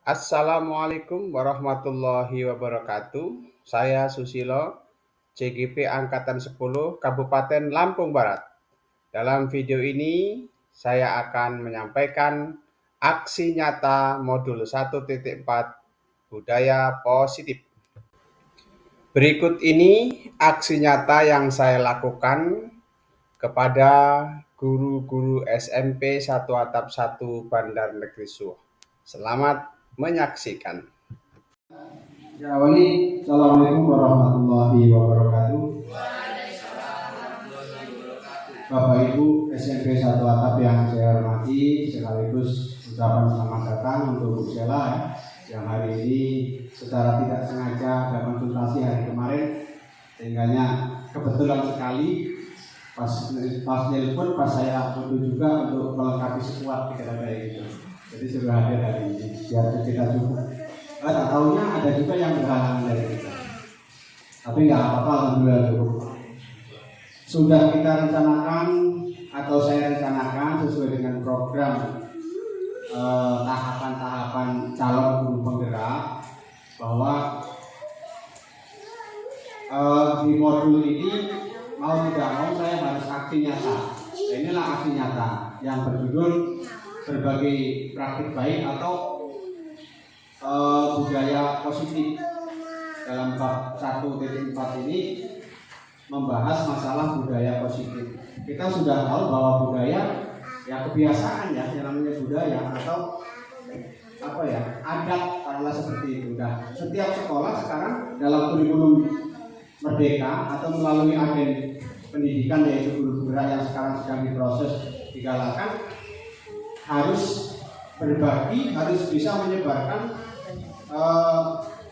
Assalamualaikum warahmatullahi wabarakatuh. Saya Susilo, CGP Angkatan 10 Kabupaten Lampung Barat. Dalam video ini saya akan menyampaikan aksi nyata modul 1.4 budaya positif. Berikut ini aksi nyata yang saya lakukan kepada guru-guru SMP 1 Atap 1 Bandar Negeri Suwoh. Selamat menyaksikan. Ya Wali, Assalamualaikum warahmatullahi wabarakatuh. Bapak Ibu SMP 1 Atap yang saya hormati, sekaligus ucapan selamat datang untuk Bu Sela yang hari ini secara tidak sengaja ada konsultasi hari kemarin, sehingganya kebetulan sekali pas nelpon pas saya butuh juga untuk melengkapi sekuat kira-kira gitu. Jadi sudah hadir hari ini biar kita cukup. Tak tahunya ada juga yang berhalangan dari kita. Tapi nggak apa-apa, alhamdulillah cukup. Sudah kita rencanakan atau saya rencanakan sesuai dengan program tahapan-tahapan calon guru penggerak bahwa di modul ini mau tidak mau saya harus aksi nyata. Inilah aksi nyata yang berjudul berbagai praktik baik atau budaya positif. Dalam bab 1.4 ini membahas masalah budaya positif. Kita sudah tahu bahwa budaya ya kebiasaan ya, yang namanya budaya atau apa ya, adat karena seperti itu. Nah, setiap sekolah sekarang dalam kurikulum Merdeka atau melalui agen pendidikan yaitu guru penggerak yang sekarang sedang diproses digalakan harus berbagi, harus bisa menyebarkan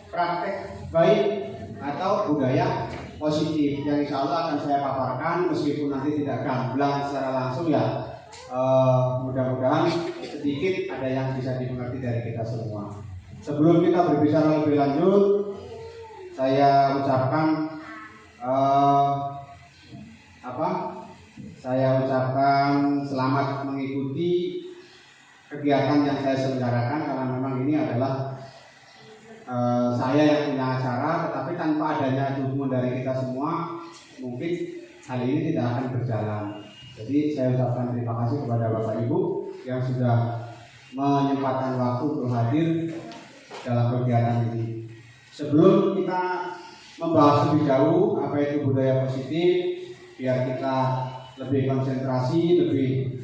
praktek baik atau budaya positif yang insya Allah akan saya paparkan meskipun nanti tidak gamblang secara langsung ya. Mudah-mudahan sedikit ada yang bisa dimengerti dari kita semua. Sebelum kita berbicara lebih lanjut, saya ucapkan saya ucapkan selamat mengikuti kegiatan yang saya selenggarakan karena memang ini adalah saya yang punya acara, tetapi tanpa adanya dukungan dari kita semua mungkin hal ini tidak akan berjalan. Jadi saya ucapkan terima kasih kepada Bapak Ibu yang sudah menyempatkan waktu untuk hadir dalam kegiatan ini. Sebelum kita membahas lebih jauh apa itu budaya positif, biar kita lebih konsentrasi, lebih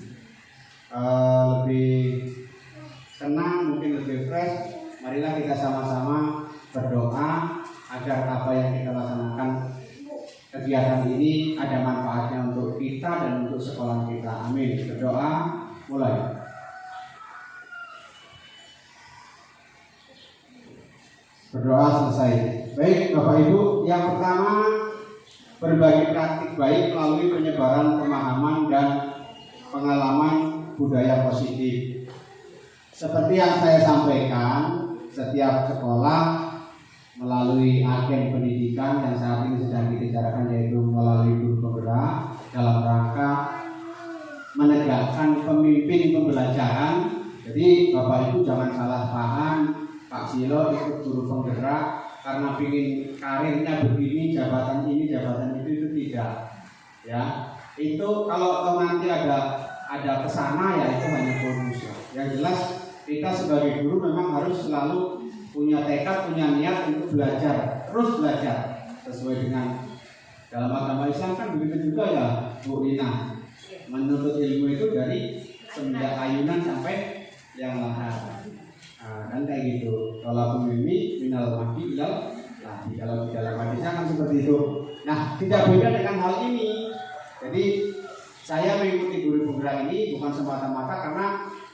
tenang, mungkin lebih fresh. Marilah kita sama-sama berdoa agar apa yang kita laksanakan kegiatan ini ada manfaatnya untuk kita dan untuk sekolah kita. Amin. Berdoa, mulai. Berdoa selesai. Baik Bapak Ibu, yang pertama berbagi praktik baik melalui penyebaran pemahaman dan pengalaman budaya positif. Seperti yang saya sampaikan, setiap sekolah melalui agen pendidikan yang saat ini sedang dibicarakan yaitu melalui guru penggerak dalam rangka menegakkan pemimpin pembelajaran. Jadi Bapak Ibu jangan salah paham, Pak Silo ikut guru penggerak karena ingin karirnya begini, jabatan ini, jabatan itu tidak. Ya, itu kalau nanti ada kesana ya itu hanya bonus. Yang jelas kita sebagai guru memang harus selalu punya tekad, punya niat untuk belajar, terus belajar sesuai dengan dalam agama Islam kan begitu juga ya Bu Rina. Menuntut ilmu itu dari semenjak ayunan sampai yang lahar. Kan kayak gitu. Kalau mimpi minal mahdi ilal lahdi. Kalau di dalam hadisnya kan seperti itu. Nah, tidak beda dengan hal ini. Jadi saya mengikuti guru penggerak ini bukan semata-mata karena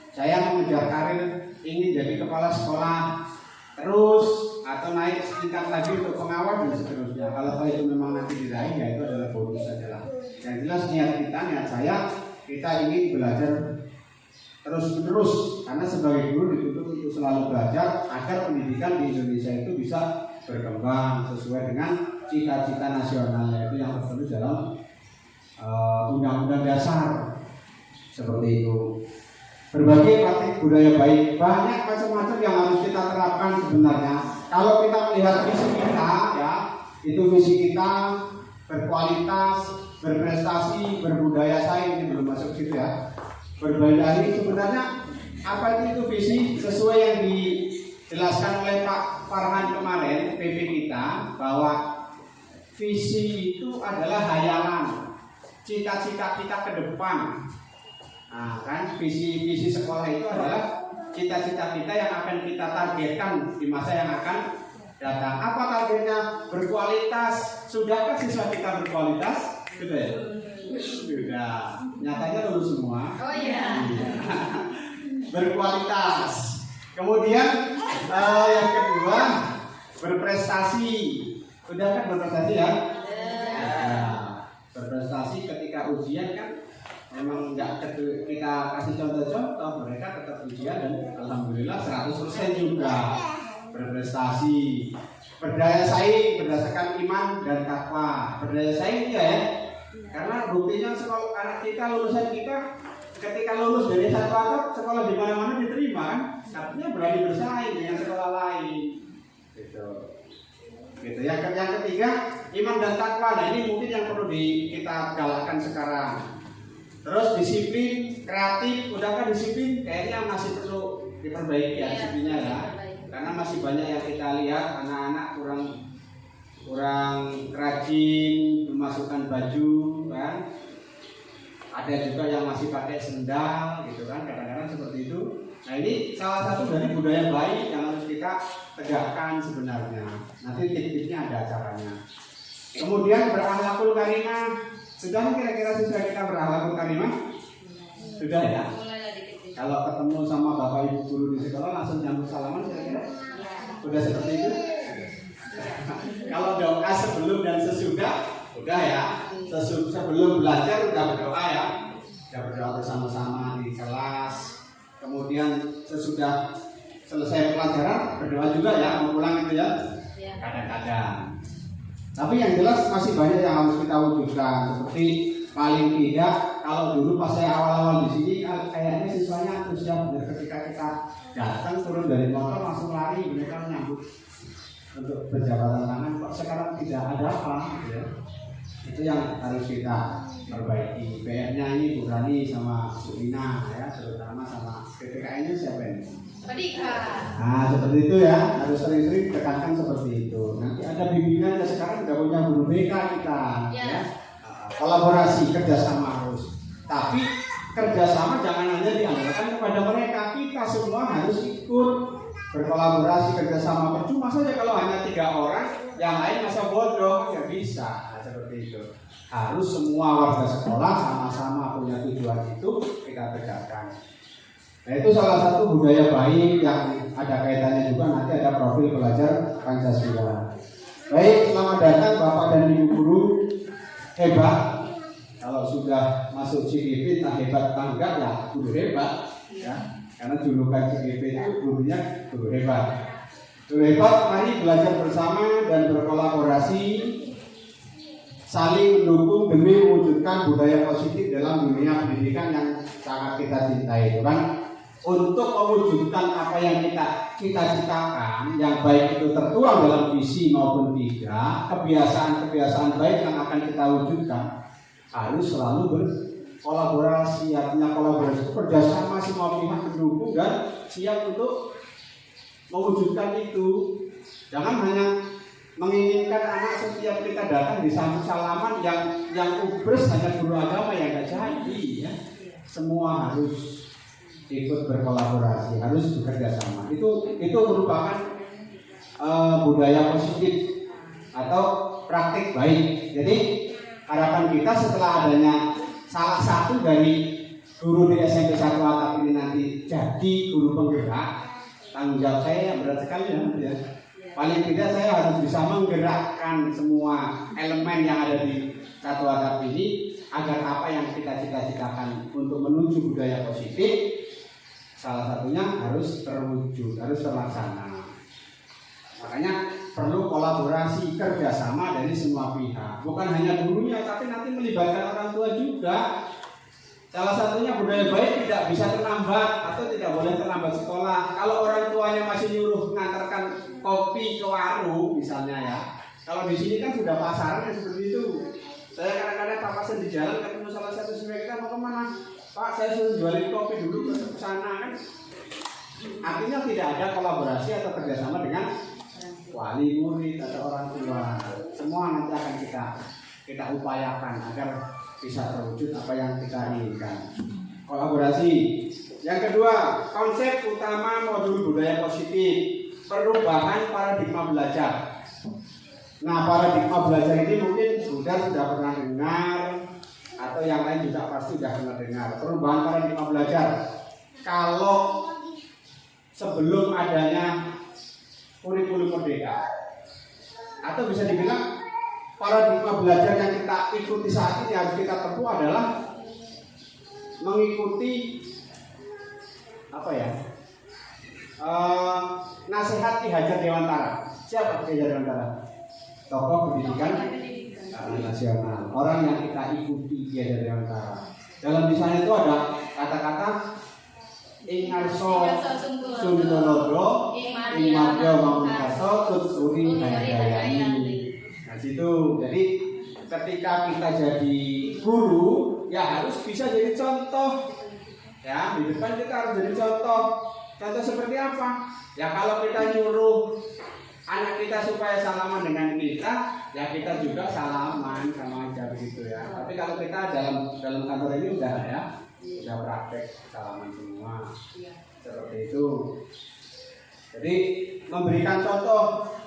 saya mengejar karir ingin jadi kepala sekolah terus atau naik setingkat lagi untuk pengawas dan seterusnya. Kalau itu memang nanti diraih ya itu adalah bonus saja. Yang jelas niat kita ingin belajar terus-menerus karena sebagai guru dituntut untuk selalu belajar agar pendidikan di Indonesia itu bisa berkembang sesuai dengan cita-cita nasional yaitu yang tertulis dalam Undang-Undang Dasar seperti itu. berbagai praktik budaya baik, banyak macam-macam yang harus kita terapkan sebenarnya. Kalau kita melihat visi kita, ya, itu visi kita berkualitas, berprestasi, berbudaya saing, ini belum masuk situ ya. Berbudaya ini sebenarnya apa itu visi sesuai yang dijelaskan oleh Pak Farhan kemarin, PP kita, bahwa visi itu adalah hayalan, cita-cita kita ke depan. Nah, kan visi sekolah itu adalah cita-cita kita yang akan kita targetkan di masa yang akan datang. Apa targetnya? Berkualitas. Sudahkah siswa kita berkualitas? Sudah ya? Sudah. Nyatanya lulus semua. Oh iya. Berkualitas. Kemudian yang kedua, berprestasi. Sudah kan berprestasi ya? Nah, berprestasi ketika ujian kan memang nggak kita kasih contoh-contoh, mereka tetap ujian dan alhamdulillah 100% juga berprestasi. Berdaya saing berdasarkan iman dan takwa. Berdaya saing ya, karena buktinya sekolah anak kita, lulusan kita ketika lulus dari satu atap, sekolah di mana-mana diterima kan, artinya berani bersaing dengan sekolah lain. Gitu. Yang ketiga, iman dan takwa. Nah ini mungkin yang perlu kita galakkan sekarang. Terus disiplin, kreatif, udahkah disiplin? Kayaknya masih perlu diperbaiki ya disiplinnya ya. Karena masih banyak yang kita lihat anak-anak kurang rajin memasukkan baju kan. Ada juga yang masih pakai sendal gitu kan, kadang-kadang seperti itu. Nah ini salah satu dari budaya baik yang harus kita tegakkan sebenarnya. Nanti tips-tipsnya ada caranya. Kemudian berakhlakul karimah. Sudah kira-kira siswa kita berakhlakul karimah? Sudah ya? Kalau ketemu sama bapak ibu guru di sekolah langsung nyambut salaman kira-kira? Sudah seperti itu? Kalau doa sebelum dan sesudah, udah ya. Sebelum belajar udah berdoa ya. Udah berdoa bersama-sama di kelas. Kemudian sesudah selesai pelajaran berdoa juga ya, mengulang itu ya. Kadang-kadang. Tapi yang jelas masih banyak yang harus kita wujudkan. Seperti paling tidak kalau dulu pas saya awal-awal di sini kayaknya siswanya antusias ketika kita datang turun dari motor langsung lari mereka menyambut untuk berjabatan tangan. Kok sekarang tidak ada apa? Ya. Itu yang harus kita perbaiki. PR-nya ini Bu Rani sama Bu Ina ya, terutama sama PPKN-nya siapa ini? Pedika. Nah seperti itu ya, harus sering-sering tekankan seperti itu. Nanti ada bimbingannya, sekarang udah punya guru BK kita ya. Kolaborasi, kerjasama harus. Tapi kerjasama jangan hanya diandalkan kepada mereka, kita semua harus ikut berkolaborasi, kerjasama. Percuma saja kalau hanya 3 orang, yang lain masa bodoh, nggak bisa. Nah, seperti itu. Harus semua warga sekolah sama-sama punya tujuan itu kita tegakkan. Nah itu salah satu budaya baik yang ada kaitannya juga nanti ada profil pelajar Pancasila. Baik, selamat datang Bapak dan Ibu guru. Hebat. Kalau sudah masuk CGP tak hebat tangga ya guru hebat ya. Karena julukan CGP itu gurunya guru hebat. Guru hebat, mari belajar bersama dan berkolaborasi, saling mendukung demi mewujudkan budaya positif dalam dunia pendidikan yang sangat kita cintai, kan? Untuk mewujudkan apa yang kita cita-citakan, yang baik itu tertuang dalam visi maupun tidak, kebiasaan-kebiasaan baik yang akan kita wujudkan harus selalu berkolaborasi. Artinya kolaborasi itu kerjasama, semua pihak mendukung dan siap untuk mewujudkan itu. Jangan hanya menginginkan anak setiap kita datang disambut salaman yang ubres hanya guru agama yang nggak jadi ya. Semua harus ikut berkolaborasi, harus bekerja sama. Itu merupakan budaya positif atau praktik baik. Jadi harapan kita setelah adanya salah satu dari guru di SMP 1 Atap ini nanti jadi guru penggerak, tanggung jawab saya yang berat sekali ya. Paling tidak saya harus bisa menggerakkan semua elemen yang ada di 1 Atap ini agar apa yang kita cita-citakan untuk menuju budaya positif salah satunya harus terwujud, harus terlaksana. Makanya perlu kolaborasi, kerjasama dari semua pihak. Bukan hanya gurunya, tapi nanti melibatkan orang tua juga. Salah satunya budaya baik tidak bisa terlambat atau tidak boleh terlambat sekolah. Kalau orang tuanya masih nyuruh mengantarkan kopi ke warung misalnya ya. Kalau di sini kan sudah pasaran yang seperti itu. Saya kadang-kadang papasan di jalan ketemu salah satu siswa kita mau kemana? Pak, saya suruh jualin kopi dulu ke sana kan. Artinya tidak ada kolaborasi atau kerjasama dengan wali murid atau orang tua. Semua nanti akan kita upayakan agar bisa terwujud apa yang kita inginkan. Kolaborasi. Yang kedua, konsep utama modul budaya positif, perubahan paradigma belajar. Nah, paradigma belajar ini mungkin sudah pernah dengar atau yang lain juga pasti sudah pernah dengar. Perubahan paradigma belajar. Kalau sebelum adanya kurikulum merdeka atau bisa dibilang paradigma belajar yang kita ikuti saat ini harus kita tempuh adalah mengikuti nasihat Ki Hajar Dewantara. Siapa Ki Hajar Dewantara? Tokoh pendidikan nasional. Orang yang kita ikuti Ki Hajar Dewantara. Dalam lisannya itu ada kata-kata ing arso sundolodo ing marga mamungkaso tutsuri hayadayani. Nah situ, jadi ketika kita jadi guru ya harus bisa jadi contoh. Ya, di depan kita harus jadi contoh. Contoh seperti apa? Ya kalau kita nyuruh anak kita supaya salaman dengan kita, ya kita juga salaman sama aja begitu ya. Tapi kalau kita dalam kantor ini udah praktek salaman semua. Seperti itu. Jadi memberikan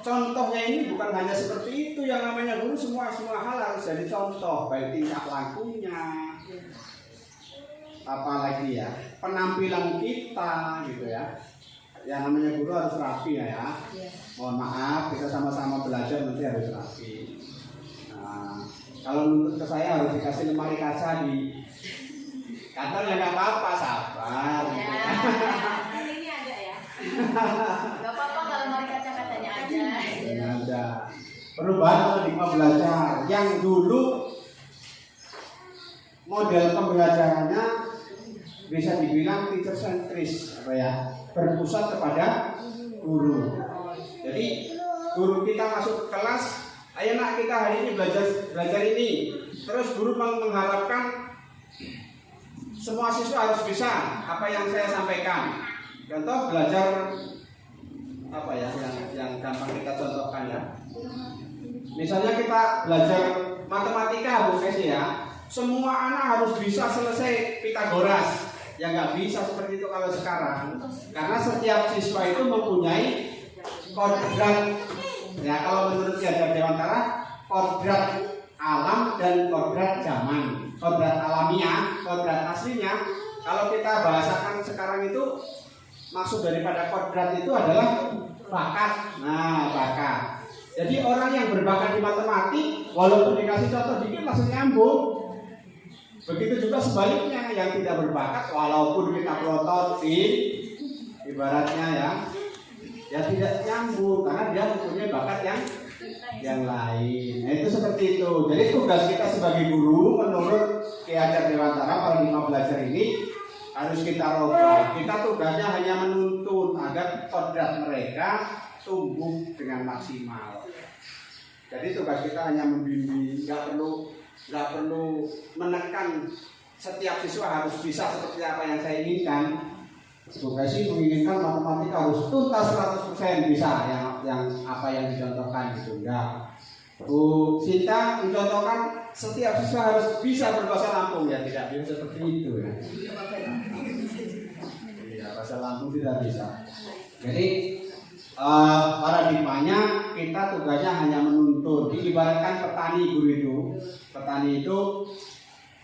contohnya ini bukan hanya seperti itu, yang namanya guru semua hal harus jadi contoh, baik tingkah lakunya, apalagi ya penampilan kita gitu ya. Yang namanya guru harus rapi ya. Mohon maaf, kita sama-sama belajar nanti harus rapi. Nah, kalau menurut ke saya harus dikasih lemari kaca di kantor ya nggak apa-apa, sabar. Ya, ini ada ya. Nggak apa-apa kalau lemari kaca-kacanya aja. Ada. Perubahan paradigma belajar yang dulu model pembelajarannya bisa dibilang teacher sentris, berpusat kepada guru. Jadi guru kita masuk ke kelas, ayo nak kita hari ini belajar ini. Terus guru mengharapkan semua siswa harus bisa apa yang saya sampaikan. Contoh belajar yang gampang kita contohkan ya. Misalnya kita belajar matematika Bu Kesi ya. Semua anak harus bisa selesai Pitagoras. Ya nggak bisa seperti itu kalau sekarang. Karena setiap siswa itu mempunyai kodrat. Ya kalau menurut Ki Hajar Dewantara, kodrat alam dan kodrat zaman. Kodrat alamiah, kodrat aslinya. Kalau kita bahasakan sekarang itu, maksud daripada kodrat itu adalah bakat. Nah, bakat. Jadi orang yang berbakat di matematik, walaupun dikasih contoh dikit langsung nyambung. Begitu juga sebaliknya, yang tidak berbakat walaupun kita pelototin, ibaratnya ya tidak nyambung karena dia mempunyai bakat yang lain. Nah itu seperti itu. Jadi tugas kita sebagai guru menurut Ki Hajar Dewantara paradigma belajar ini harus kita rubah. Kita tugasnya hanya menuntun agar kodrat mereka tumbuh dengan maksimal. Jadi tugas kita hanya membimbing, nggak perlu menekan setiap siswa harus bisa seperti apa yang saya inginkan. Bukan sih menginginkan matematika harus tuntas 100% bisa yang apa yang dicontohkan gitu, enggak. Bu Sinta mencontohkan setiap siswa harus bisa berbahasa Lampung, ya tidak bisa seperti itu ya. Iya, bahasa Lampung tidak bisa. Jadi paradigmanya kita tugasnya hanya menuntun. Diibaratkan petani itu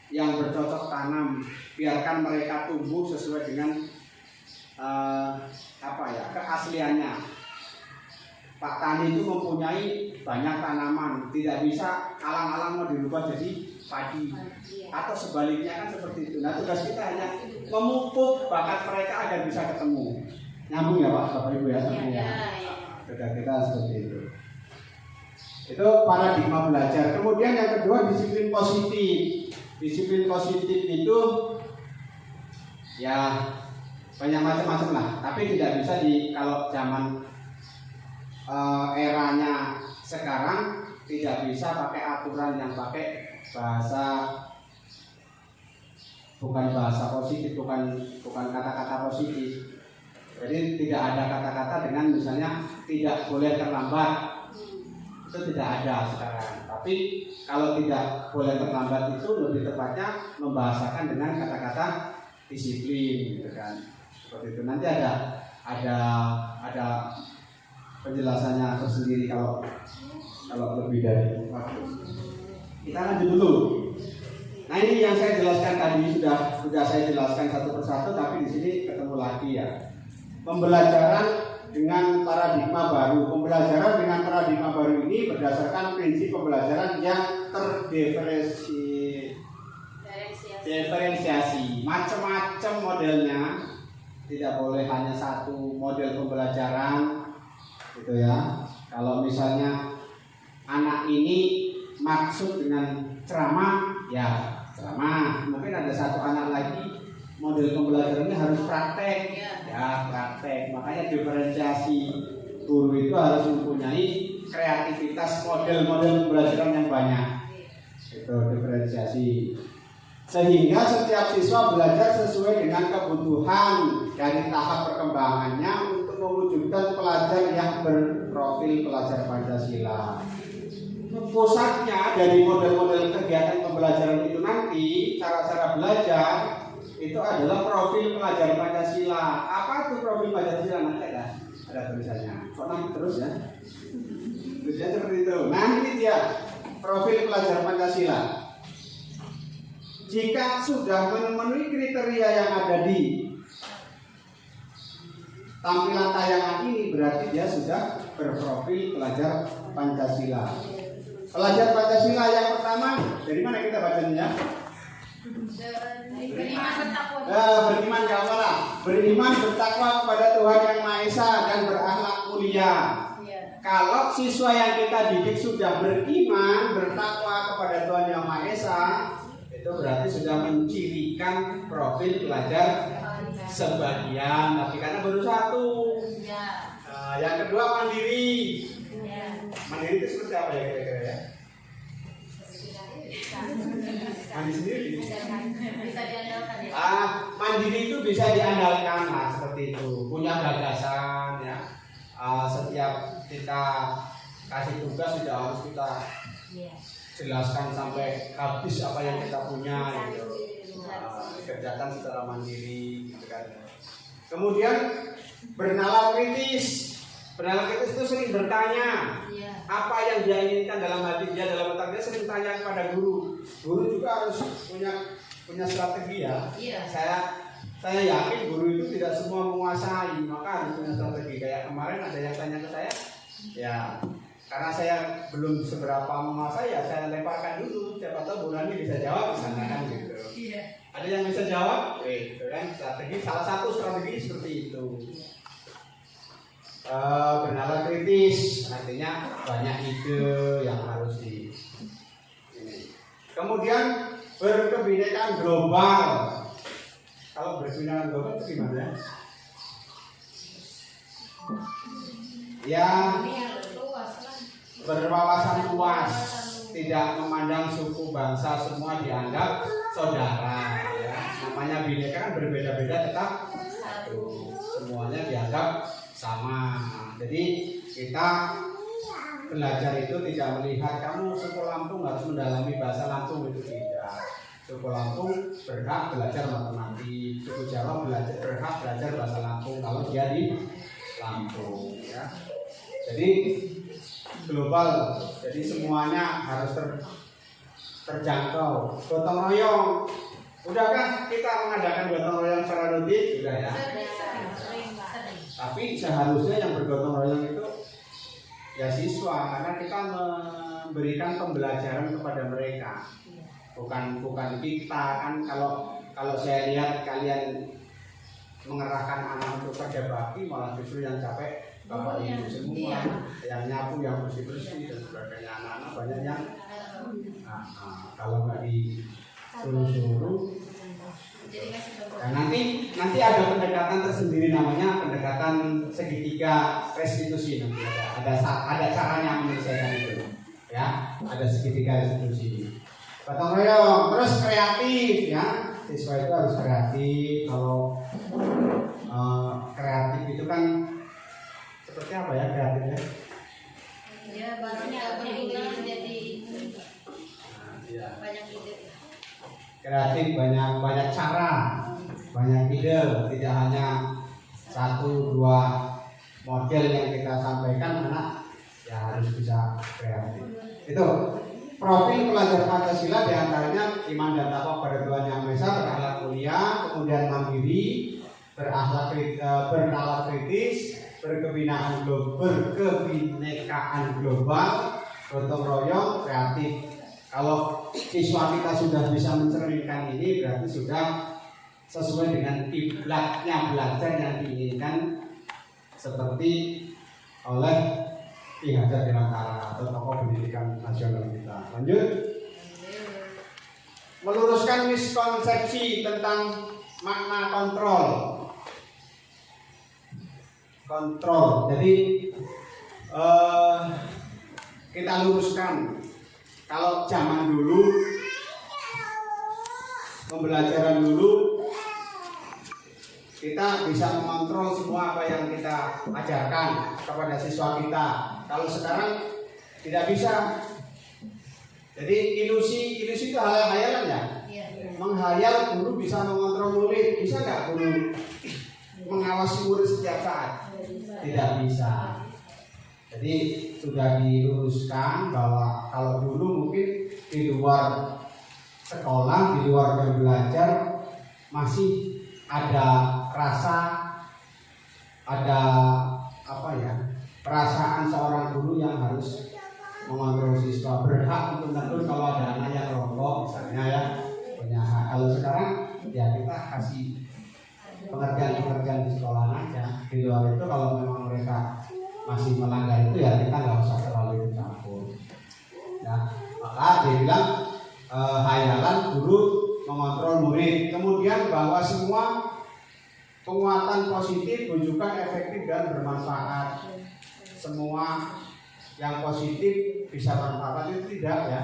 yang bercocok tanam, biarkan mereka tumbuh sesuai dengan keasliannya. Pak Tani itu mempunyai banyak tanaman, tidak bisa alang-alang mau dirubah jadi padi atau sebaliknya kan seperti itu. Nah tugas kita hanya memupuk bakat mereka agar bisa ketemu. Nyambung ya Pak, Bapak Ibu ya semuanya. Ya. Tugas kita seperti itu. Itu paradigma belajar. Kemudian yang kedua disiplin positif. Disiplin positif itu ya banyak macam-macam lah. Tapi tidak bisa kalau zaman eranya sekarang tidak bisa pakai aturan yang pakai bahasa, bukan bahasa positif, bukan kata-kata positif. Jadi tidak ada kata-kata dengan misalnya tidak boleh terlambat, itu tidak ada sekarang. Tapi kalau tidak boleh terlambat itu lebih tepatnya membahasakan dengan kata-kata disiplin, gitu kan. Seperti itu. Nanti ada penjelasannya tersendiri kalau lebih dari waktu. Kita lanjut dulu. Nah, ini yang saya jelaskan tadi sudah saya jelaskan satu persatu, tapi di sini ketemu lagi ya. Pembelajaran dengan paradigma baru. Pembelajaran dengan paradigma baru ini berdasarkan prinsip pembelajaran yang terdiferensiasi. Macam-macam modelnya. Tidak boleh hanya satu model pembelajaran, gitu ya. Kalau misalnya anak ini maksud dengan ceramah, ya ceramah. Mungkin ada satu anak lagi model pembelajarannya harus praktek, ya praktek. Makanya diferensiasi. Guru itu harus mempunyai kreativitas model-model pembelajaran yang banyak. Itu diferensiasi. Sehingga setiap siswa belajar sesuai dengan kebutuhan dari tahap perkembangannya untuk mewujudkan pelajar yang berprofil pelajar Pancasila. Pusatnya dari model-model kegiatan pembelajaran itu nanti, cara-cara belajar itu adalah profil pelajar Pancasila. Apa itu profil Pancasila? Nanti ada tulisannya. Soalnya terus ya. Tulisannya seperti itu. Nah, ini dia profil pelajar Pancasila. Jika sudah memenuhi kriteria yang ada di tampilan tayangan ini, berarti dia sudah berprofil pelajar Pancasila. Pelajar Pancasila yang pertama, dari mana kita bacanya? Beriman kepada beriman bertakwa kepada Tuhan Yang Maha Esa dan berakhlak mulia. Kalau siswa yang kita didik sudah beriman, bertakwa kepada Tuhan Yang Maha Esa, itu berarti sudah mencirikan profil pelajar sebagian, tapi karena baru satu. Yang kedua mandiri. Mandiri itu seperti apa ya kira-kira ya? Mandiri sendiri. Bisa diandalkan ya. Mandiri itu bisa diandalkan, nah seperti itu. Punya gagasan ya. Setiap kita kasih tugas tidak harus kita jelaskan sampai habis apa yang kita punya gitu. Kerjakan secara mandiri gitu kan. Kemudian bernalar kritis. Bernalar kritis itu sering bertanya apa yang dia inginkan dalam hati dia, dalam otak dia, sering tanya kepada guru. Guru juga harus punya strategi ya. Saya yakin guru itu tidak semua menguasai, maka harus punya strategi. Kayak kemarin ada yang tanya ke saya, ya karena saya belum seberapa menguasai ya saya lemparkan dulu, siapa tahu Bu Rani bisa jawab misalnya kan gitu. Ada yang bisa jawab, gitu kan, strategi, salah satu strategi seperti itu. Bernalar kritis, artinya banyak ide yang harus di ini. Kemudian berkebinekaan global. Kalau berkebinekaan global itu gimana ya? Berwawasan luas, tidak memandang suku bangsa, semua dianggap saudara ya. Namanya bineka kan berbeda-beda tetap satu, semuanya dianggap sama. Jadi kita belajar itu tidak melihat kamu suku Lampung harus mendalami bahasa Lampung, itu tidak. Suku Lampung berhak belajar matematik, suku Jawa berhak belajar bahasa Lampung kalau dia di Lampung ya. Jadi global, jadi semuanya harus terjangkau. Gotong royong, udahkah kita mengadakan gotong royong secara rutin? Sudah ya. Tapi seharusnya yang bergotong royong itu ya siswa, karena kita memberikan pembelajaran kepada mereka, bukan kita kan. Kalau saya lihat kalian mengerahkan anak untuk kerja bakti, malah justru yang capek bapak ibu semua, yang nyapu, yang bersih-bersih dan sebagainya. Anak-anak banyak yang kalau nggak disuruh-suruh. Dan nanti segitiga restitusi nanti ada caranya menyelesaikan itu ya, ada segitiga restitusi. Gotong royong, terus kreatif ya, siswa itu harus kreatif. Kalau kreatif itu kan seperti apa ya kreatifnya? Ya banyak berguna jadi Ya. banyak ide. Kreatif, banyak cara, banyak ide, tidak hanya satu dua model yang kita sampaikan, anak ya harus bisa kreatif. Itu profil pelajar Pancasila diantaranya iman dan takwa pada Tuhan Yang Maha Esa, berakhlak mulia, kemudian mandiri, bernalar kritis, berkebinekaan global, gotong royong, kreatif. Kalau siswa kita sudah bisa mencerminkan ini, berarti sudah sesuai dengan kiblatnya belajar yang diinginkan seperti oleh Ki Hajar Dewantara atau tokoh pendidikan nasional kita. Lanjut, meluruskan miskonsepsi tentang makna kontrol. Jadi kita luruskan. Kalau zaman dulu, pembelajaran dulu, kita bisa mengontrol semua apa yang kita ajarkan kepada siswa kita. Kalau sekarang tidak bisa. Jadi ilusi itu hayalan ya. Menghayal guru bisa mengontrol murid, bisa nggak guru mengawasi murid setiap saat? Tidak bisa. Jadi sudah diluruskan bahwa kalau dulu mungkin di luar sekolah, di luar jam belajar masih ada rasa, ada perasaan seorang guru yang harus mengontrol siswa, berhak untuk menegur kalau ada anak yang rokok misalnya ya, punya hak. Kalau sekarang ya kita kasih pengertian di sekolah aja. Di luar itu kalau memang mereka masih melanggar itu ya kita nggak usah terlalu campur. Nah, maka dia bilang hayalan guru mengontrol murid. Kemudian bahwa semua penguatan positif, bujukan efektif dan bermanfaat. Semua yang positif bisa bermanfaat itu tidak ya.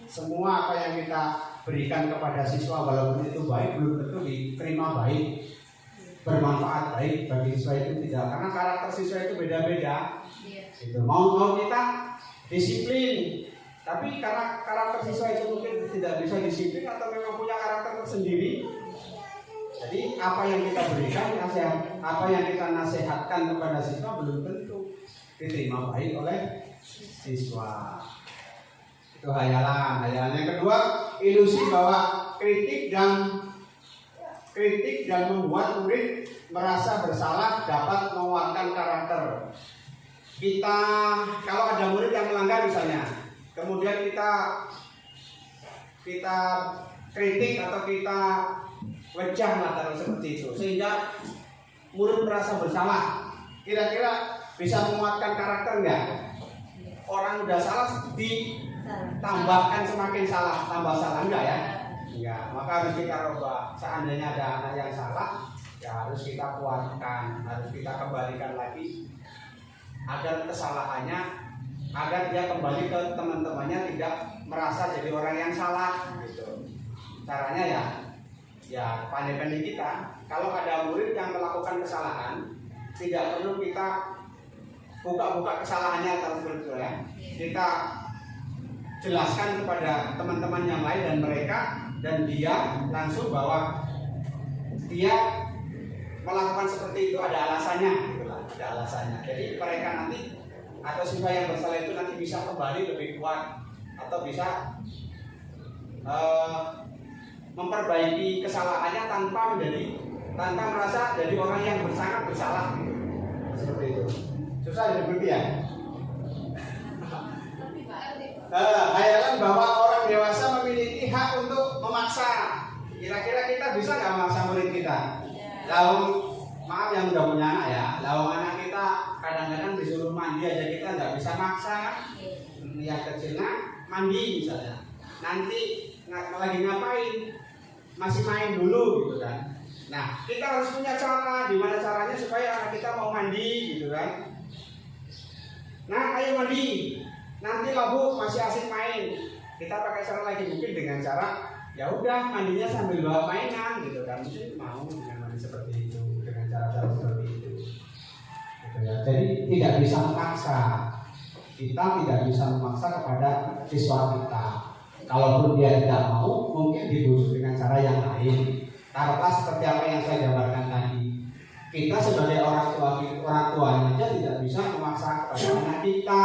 Semua apa yang kita berikan kepada siswa walaupun itu baik belum tentu diterima baik. Bermanfaat baik bagi siswa itu tidak, karena karakter siswa itu beda-beda. Gitu. Mau kita disiplin, tapi karena karakter siswa itu mungkin tidak bisa disiplin atau memang punya karakter tersendiri. Jadi apa yang kita berikan, apa yang kita nasihatkan kepada siswa belum tentu diterima baik oleh siswa. Itu hayalan. Yang kedua, ilusi bahwa kritik dan membuat murid merasa bersalah dapat menguatkan karakter. Kita kalau ada murid yang melanggar misalnya, kemudian kita kritik atau kita wejah lah seperti itu, sehingga murid merasa bersalah. Kira-kira bisa menguatkan karakter enggak? Orang udah salah ditambahkan semakin salah, tambah salah enggak ya? Ya, maka harus kita rubah. Seandainya ada anak yang salah, ya harus kita kuatkan, harus kita kembalikan lagi agar kesalahannya, agar dia kembali ke teman-temannya tidak merasa jadi orang yang salah. Gitu. Caranya ya pandai-pandai kita. Kalau ada murid yang melakukan kesalahan, tidak perlu kita buka-buka kesalahannya atau seperti itu ya. Kita jelaskan kepada teman-teman yang lain dan mereka dan dia langsung bahwa dia melakukan seperti itu ada alasannya, gitulah, ada alasannya. Jadi mereka nanti atau siswa yang bersalah itu nanti bisa kembali lebih kuat atau bisa memperbaiki kesalahannya tanpa merasa jadi orang yang sangat bersalah, gitu. Seperti itu. Susah seperti ya. Hayalan bahwa orang dewasa memiliki hak untuk memaksa. Kira-kira kita bisa nggak memaksa murid kita? Maaf yang udah punya anak ya. Anak kita kadang-kadang disuruh mandi aja kita nggak bisa maksa. Yang kecilnya mandi misalnya. Nanti lagi ngapain? Masih main dulu gitu kan. Nah, kita harus punya cara, gimana caranya supaya anak kita mau mandi gitu kan. Nah, ayo mandi. Nanti lah Bu, masih asik main. Kita pakai cara lagi, mungkin dengan cara ya udah mandinya sambil bawa mainan gitu kan. Mungkin mau dengan mandi seperti itu, dengan cara-cara seperti itu. Gitu ya. Jadi tidak bisa memaksa. Kita tidak bisa memaksa kepada siswa kita. Kalaupun dia tidak mau, mungkin dibujuk dengan cara yang lain. Taruhlah seperti apa yang saya gambarkan tadi. Kita sebagai orang tuanya aja tidak bisa memaksa kepada anak kita.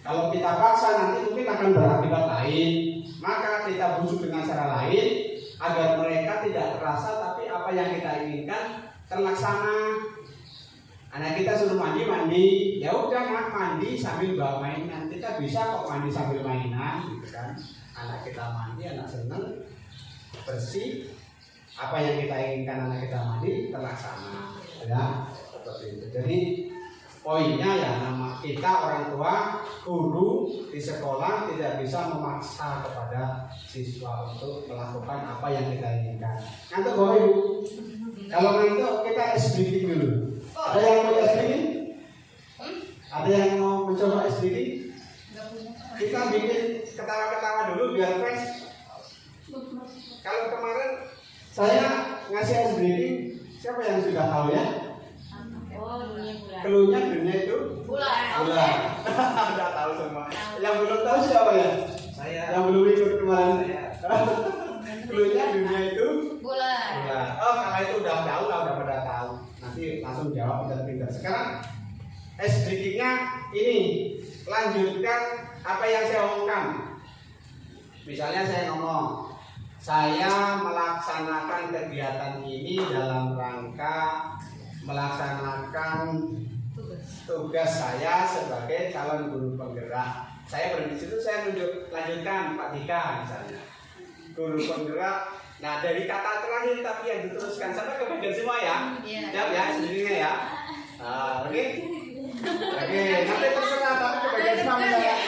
Kalau kita paksa nanti mungkin akan berakibat lain. Maka kita bujuk dengan cara lain agar mereka tidak terasa, tapi apa yang kita inginkan terlaksana. Anak kita suruh mandi, ya udah mak, mandi sambil bawa mainan. Kita bisa kok mandi sambil mainan, gitu kan? Anak kita mandi, anak seneng, bersih. Apa yang kita inginkan anak kita mandi terlaksana, ya seperti itu. Jadi poinnya ya, nama kita orang tua, guru di sekolah tidak bisa memaksa kepada siswa untuk melakukan apa yang kita inginkan. Ngantuk Bapak Ibu? Kalau ngantuk kita ice breathing dulu. Ada yang mau ice breathing? Ada yang mau mencoba ice breathing? Kita bikin ketawa-ketawa dulu biar fresh. Kalau kemarin saya ngasih ice breathing, siapa yang sudah tahu ya? Oh, dunia bulan. Keluhnya dunia itu Bulan. bulan. Udah tahu semua. Yang belum tahu siapa ya? Saya. Yang belum ikut kemarin. Keluhnya dunia itu Bulan. bulan. Oh, kalau itu udah tahu lah, udah pada tahu. Nanti langsung jawab pintar-pintar. Sekarang ice breathing-nya ini lanjutkan apa yang saya omongkan. Misalnya saya ngomong, saya melaksanakan kegiatan ini dalam rangka melaksanakan tugas saya sebagai calon guru penggerak. Saya berhenti situ, saya lanjutkan Pak Dika misalnya, guru penggerak. Nah dari kata terakhir tapi yang diteruskan sampai ke bagian semua ya, siap ya sendirinya ya. Oke. Oke, nanti terserah tapi ke bagian semua misalnya.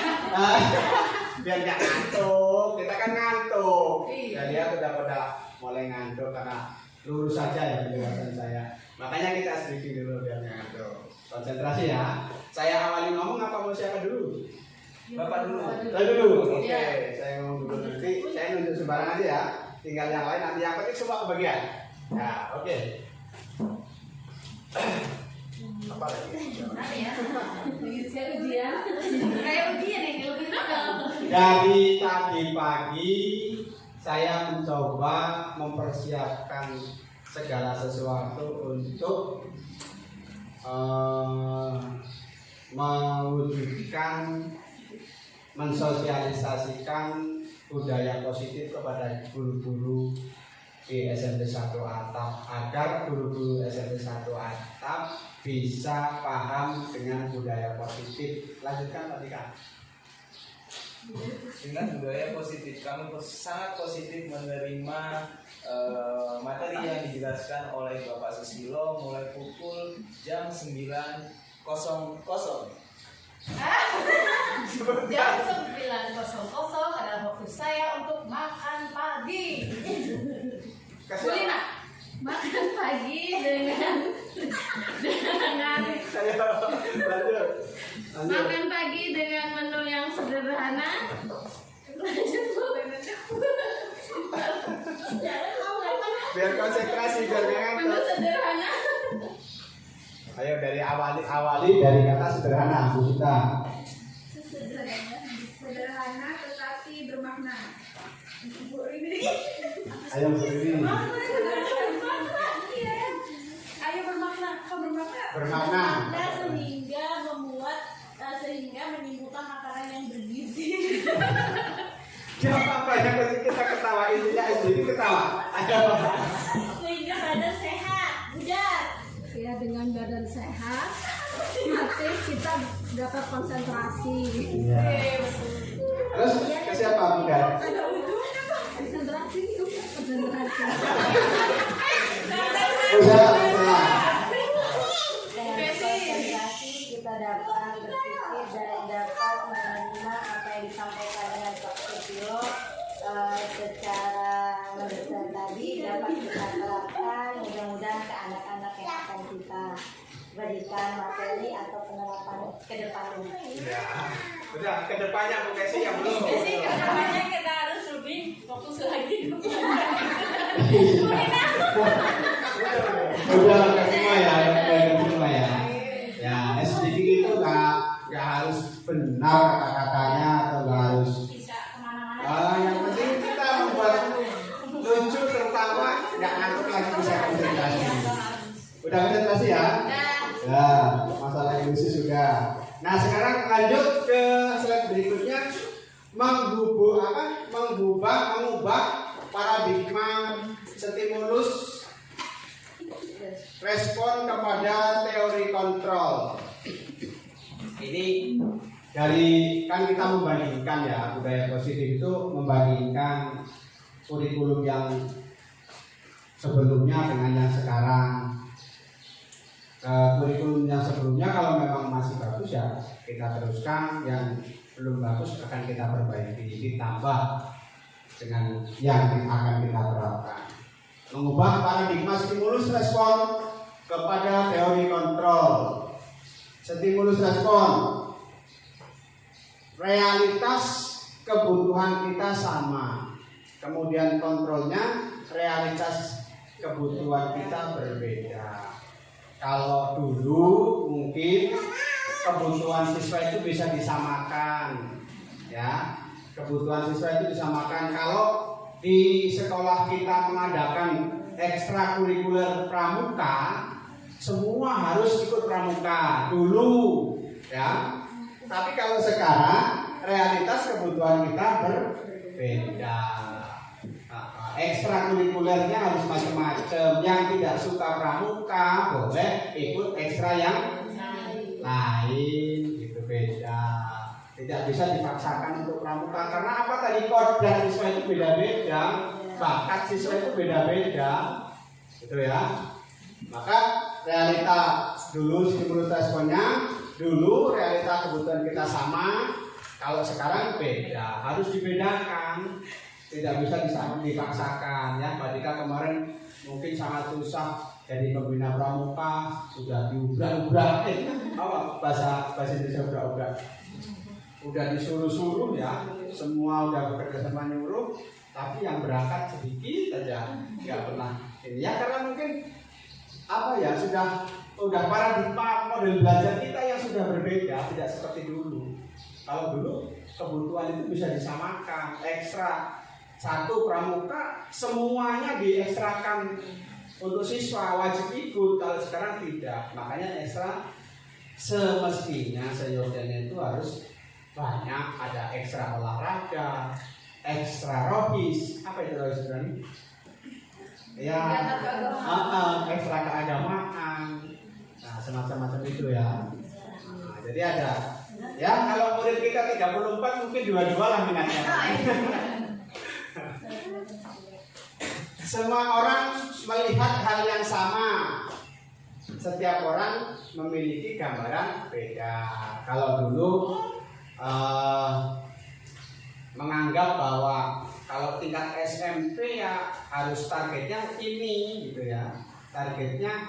Biar nggak ngantuk, kita kan ngantuk. Dan dia udah pada mulai ngantuk karena lurus saja ya penjelasan saya. Makanya kita sedikit dulu biar nggak ngantuk. Konsentrasi ya. Saya awali ngomong apa mau siapa dulu? Bapak dulu. Saya dulu. Oke, saya ngomong dulu nanti. Saya nunjuk sembarang aja ya. Tinggal yang lain nanti yang penting semua kebagian. Ya, oke. Apa lagi? Apa ya? Saya ujian. Kayak ujian ini lebih nakal. Dari tadi pagi saya mencoba mempersiapkan segala sesuatu untuk mewujudkan, mensosialisasikan budaya positif kepada guru-guru di SMP 1 Atap agar guru-guru SMP 1 Atap bisa paham dengan budaya positif. Lanjutkan Pak Dika. Dengan budaya positif, kami sangat positif menerima materi yang dijelaskan oleh Bapak Susilo mulai pukul jam 9.00. Jam 9.00 adalah waktu saya untuk makan pagi. Kulina, makan pagi dengan Saya lanjut. makan pagi dengan menu yang sederhana. Biar konsentrasi biar nggak Menu ngantuk. sederhana. Ayo dari awali dari kata sederhana Bu Sita. Sederhana tetapi bermakna. Ayo Bu Rini. Ayo bermakna, kau bermakna. Bermakna. Sehingga menimbulkan makanan yang bergizi. Siapa yang kita ketawa intinya ini ketawa. Ada apa? Sehingga badan sehat, bugar. Ya, dengan badan sehat nanti kita dapat konsentrasi. Iya. Terus ke siapa Bukan? Ada ujungnya kok. Konsentrasi itu konsentrasi. Usaha. Dengan konsentrasi kita dapat berpikir dan dapat menerima apa yang disampaikan oleh Pak Susilo secara mendetail tadi dan dapat kita terapkan mudah-mudahan ke anak-anak yang akan kita berikan materi atau penerapan ke depannya. Ya. Udah ke depannya Bu Kesi yang belum. Jadi kedepannya kita harus lebih fokus lagi ke Udah ke semua ya, udah ke semua ya. Ya, SDG itu nggak harus benar kata-katanya atau nggak harus. bisa kemana-mana. Yang penting kita membuat lucu, tertawa, nggak ngantuk lagi, bisa konsentrasi. Udah konsentrasi ya? Ya, masalah ilusi sudah. Nah, sekarang lanjut ke slide berikutnya, mengubah paradigma stimulus respon kepada teori kontrol. Ini dari kan kita membandingkan ya, budaya positif itu membandingkan kurikulum yang sebelumnya dengan yang sekarang. Kurikulum yang sebelumnya kalau memang masih bagus ya kita teruskan, yang belum bagus akan kita perbaiki, ditambah dengan yang akan kita terapkan. Mengubah paradigma stimulus respon kepada teori kontrol. Stimulus respon, realitas kebutuhan kita sama, kemudian kontrolnya realitas kebutuhan kita berbeda. Kalau dulu mungkin kebutuhan siswa itu bisa disamakan, ya, kebutuhan siswa itu disamakan. Kalau di sekolah kita mengadakan ekstrakurikuler pramuka, semua harus ikut pramuka dulu, ya. Tapi kalau sekarang realitas kebutuhan kita berbeda. Ekstrakurikulernya harus macam-macam. Yang tidak suka pramuka boleh ikut ekstra yang lain, gitu, beda. Tidak bisa dipaksakan untuk pramuka karena apa tadi, kodrat siswa itu beda-beda, bakat siswa itu beda-beda, gitu ya. Maka realita dulu stimulus responnya, dulu realita kebutuhan kita sama, kalau sekarang beda, harus dibedakan. Tidak bisa dipaksakan ya. Mbak Dika kemarin mungkin sangat susah jadi pembina pramuka, sudah diubah-ubah, bahasa Indonesia ubah-ubah, udah disuruh-suruh ya, semua udah bekerja sama nyuruh, tapi yang berangkat sedikit aja, nggak pernah ini ya, karena mungkin apa ya, sudah paradigma model belajar kita yang sudah berbeda, tidak seperti dulu. Kalau dulu kebutuhan itu bisa disamakan, ekstra satu pramuka semuanya diekstrakan untuk siswa wajib ikut, kalau sekarang tidak. Makanya ekstra semestinya seyogyanya itu harus banyak, ada ekstra olahraga, ekstra rohis, apa itu rohis berani? Ya, ekstra keagamaan, nah semacam-macam itu ya. Nah, jadi ada ya, kalau murid kita 34 mungkin dua-dua lah minatnya. Semua orang melihat hal yang sama. Setiap orang memiliki gambaran beda. Kalau dulu menganggap bahwa kalau tingkat SMP ya harus targetnya ini gitu ya. Targetnya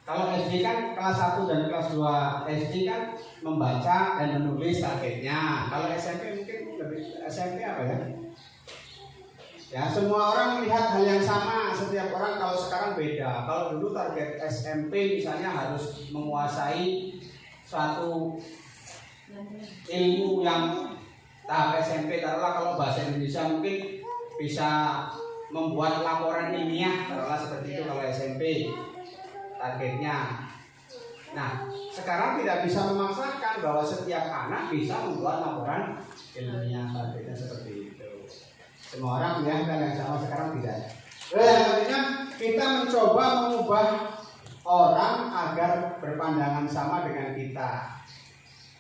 kalau SD kan kelas 1 dan kelas 2 SD kan membaca dan menulis targetnya. Kalau SMP mungkin lebih, SMP apa ya? Ya, semua orang melihat hal yang sama. Setiap orang kalau sekarang beda. Kalau dulu target SMP misalnya harus menguasai suatu ilmu yang tahap SMP. Taruhlah kalau bahasa Indonesia mungkin bisa membuat laporan ilmiah, taruhlah seperti itu kalau SMP targetnya. Nah, sekarang tidak bisa memaksakan bahwa setiap anak bisa membuat laporan ilmiah, targetnya seperti itu. Semua orang melihat hal yang sama, sekarang tidak. Artinya kita mencoba mengubah orang agar berpandangan sama dengan kita.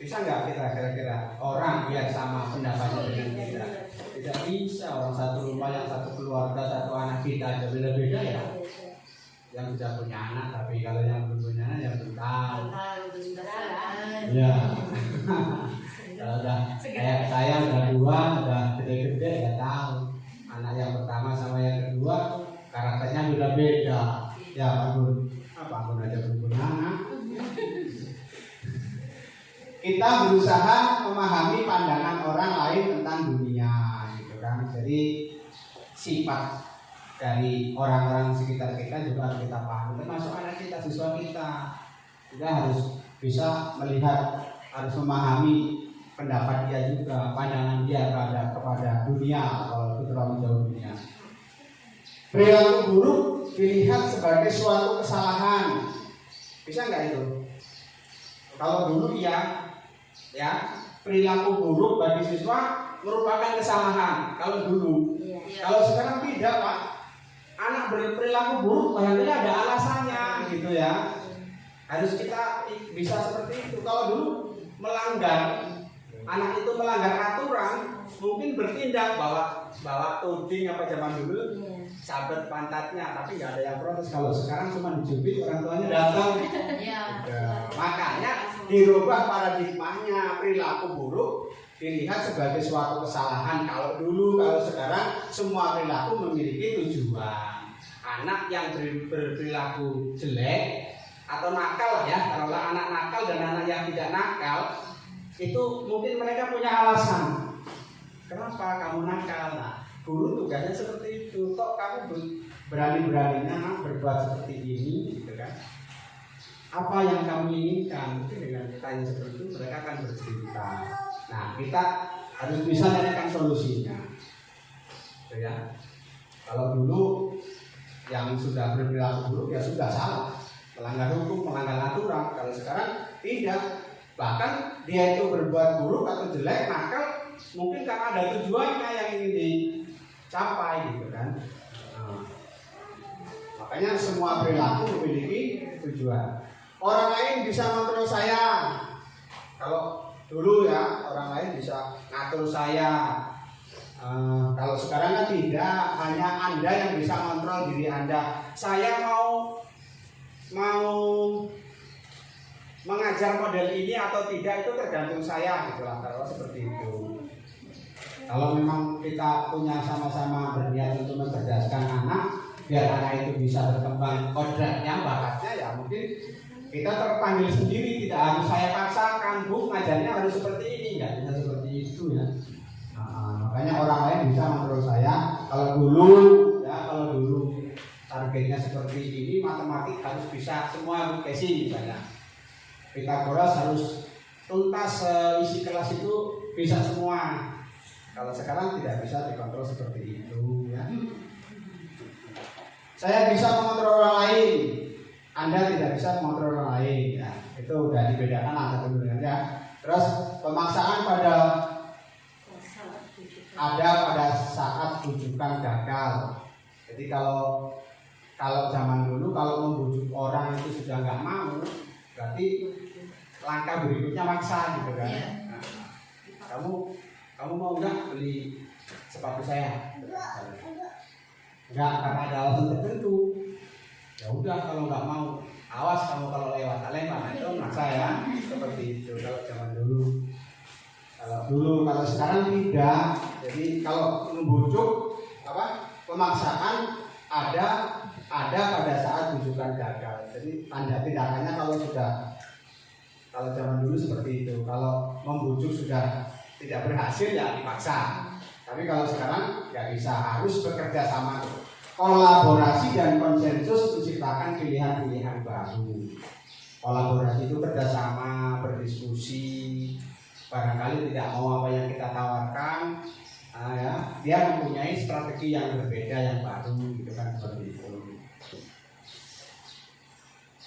Bisa nggak kita kira-kira orang biar sama pendapatnya dengan kita? Tidak bisa. Orang satu rumah, yang satu keluarga, satu anak kita aja beda-beda ya. Yang sudah punya anak, tapi kalau yang belum punya anak yang belum tahu. Ya. Kalau udah kayak saya udah 2, udah gede-gede ya tahu. Anak yang pertama sama yang kedua karakternya kita berusaha memahami pandangan orang lain tentang dunia, gitu kan. Jadi sifat dari orang-orang sekitar kita juga harus kita pahami, termasuk anak kita, siswa kita. Kita harus bisa melihat, harus memahami pendapat dia juga, pandangan dia kepada dunia, kalau itu terlalu jauh dunia. Perilaku buruk dilihat sebagai suatu kesalahan, bisa nggak itu? Kalau dulu ya perilaku buruk bagi siswa merupakan kesalahan. Kalau dulu, kalau sekarang tidak, Pak. Anak berperilaku buruk barangkali ada alasannya, gitu ya. Harus kita bisa seperti itu. Kalau dulu anak itu melanggar aturan, mungkin bertindak bawa tuding apa zaman dulu, sabet pantatnya, tapi nggak ada yang protes. Kalau sekarang cuma dijubit, orang tuanya datang. Makanya dirubah paradigmanya, perilaku buruk dilihat sebagai suatu kesalahan. Kalau dulu, kalau sekarang semua perilaku memiliki tujuan. Anak yang berperilaku jelek atau nakal ya, taruhlah anak nakal dan anak yang tidak nakal, itu mungkin mereka punya alasan. Kenapa kamu nakal? Nah, guru tugasnya seperti itu. Kok kamu berani-beraninya berbuat seperti ini, gitu kan? Apa yang kamu inginkan? Mungkin dengan tanya seperti itu mereka akan bercerita. Nah, kita harus bisa menemukan solusinya. Ya. Kalau dulu yang sudah berperilaku buruk ya sudah salah, melanggar hukum, melanggar aturan. Kalau sekarang tidak, bahkan dia itu berbuat buruk atau jelek, nakal, mungkin karena ada tujuannya yang ingin dicapai, gitu kan. Makanya semua perilaku memiliki tujuan. Orang lain bisa mengontrol saya. Kalau dulu ya orang lain bisa ngatur saya. Kalau sekarang kan tidak, hanya Anda yang bisa mengontrol diri Anda. Saya mau mengajar model ini atau tidak itu tergantung saya, gitulah, kalau seperti itu. Kalau memang kita punya sama-sama berniat untuk mencerdaskan anak, biar anak itu bisa berkembang kodratnya, bakatnya, ya mungkin kita terpanggil sendiri, tidak harus saya paksakan, Bu, ngajarnya harus seperti ini, nggak bisa seperti itu ya. Makanya orang lain bisa menurut saya. Kalau dulu targetnya seperti ini, matematik harus bisa semua Kesi misalnya. Pythagoras harus tuntas isi kelas itu bisa semua. Kalau sekarang tidak bisa dikontrol seperti itu ya. Saya bisa mengontrol orang lain, Anda tidak bisa mengontrol orang lain ya. Itu udah dibedakan antara kemudian ya. Terus pemaksaan pada saat bujukan gagal. Jadi kalau zaman dulu kalau membujuk orang itu sudah nggak mau, berarti langkah berikutnya maksa, gitu kan. Nah, kamu mau nggak beli sepatu saya? Nggak, karena ada alasan tertentu. Ya udah, kalau nggak mau, awas kamu kalau lewat. Nah, itu maksa ya, seperti itu kalau zaman dulu. Kalau sekarang tidak. Jadi kalau membujuk pemaksaan ada pada saat bujukan gagal. Jadi tanda tindakannya kalau zaman dulu seperti itu. Kalau membujuk sudah tidak berhasil ya dipaksa. Tapi kalau sekarang nggak bisa, harus bekerja sama, kolaborasi dan konsensus menciptakan pilihan-pilihan baru. Kolaborasi itu kerjasama, berdiskusi. Barangkali tidak mau apa yang kita tawarkan, dia mempunyai strategi yang berbeda, yang baru, gitu kan, seperti itu.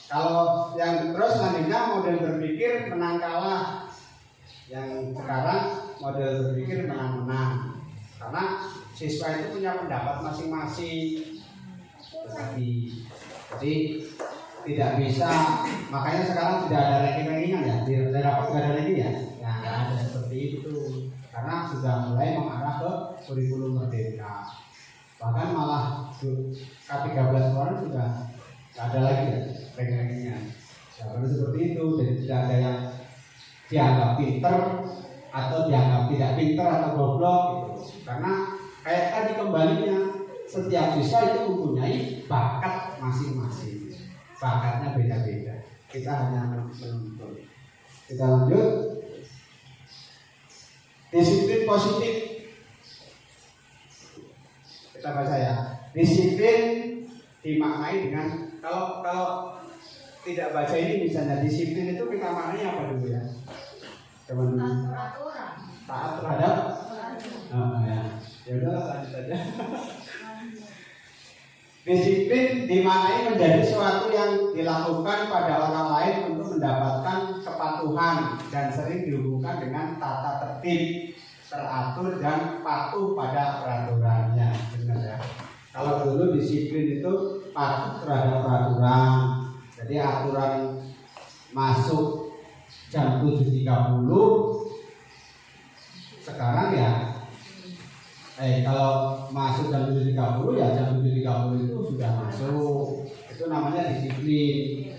Kalau yang terus selanjutnya model berpikir menang kalah. Yang sekarang model berpikir menang-menang. Karena siswa itu punya pendapat masing-masing. Jadi tidak bisa, makanya sekarang tidak ada ranking-rankingan ya. Di rapat tidak ada ranking ya. Nah, ada seperti itu. Karena sudah mulai mengarah ke kurikulum merdeka. Bahkan malah K13 kemarin sudah tidak ada lagi ya ranking-rankingnya. Ya, karena seperti itu, jadi tidak ada yang dianggap pinter atau dianggap tidak pinter atau goblok gitu. Karena kayak tadi kembalinya, setiap siswa itu mempunyai bakat masing-masing. Bakatnya beda-beda. Kita hanya menuntut. Kita lanjut. Disiplin positif. Kita baca ya. Disiplin dimaknai dengan kalau tidak baca ini misalnya disiplin itu kita maknai apa dulu ya? Teman-teman. Taat terhadap. Ya. Ya udahlah lanjut aja. Disiplin dimaknai menjadi sesuatu yang dilakukan pada orang lain untuk mendapatkan kepatuhan dan sering dihubungkan dengan tata tertib, teratur dan patuh pada peraturannya. Benar ya. Kalau dulu disiplin itu patuh terhadap peraturan. Jadi aturan masuk jam 7.30, sekarang ya kalau masuk jam 7.30 ya jam 7.30 itu sudah masuk. Itu namanya disiplin.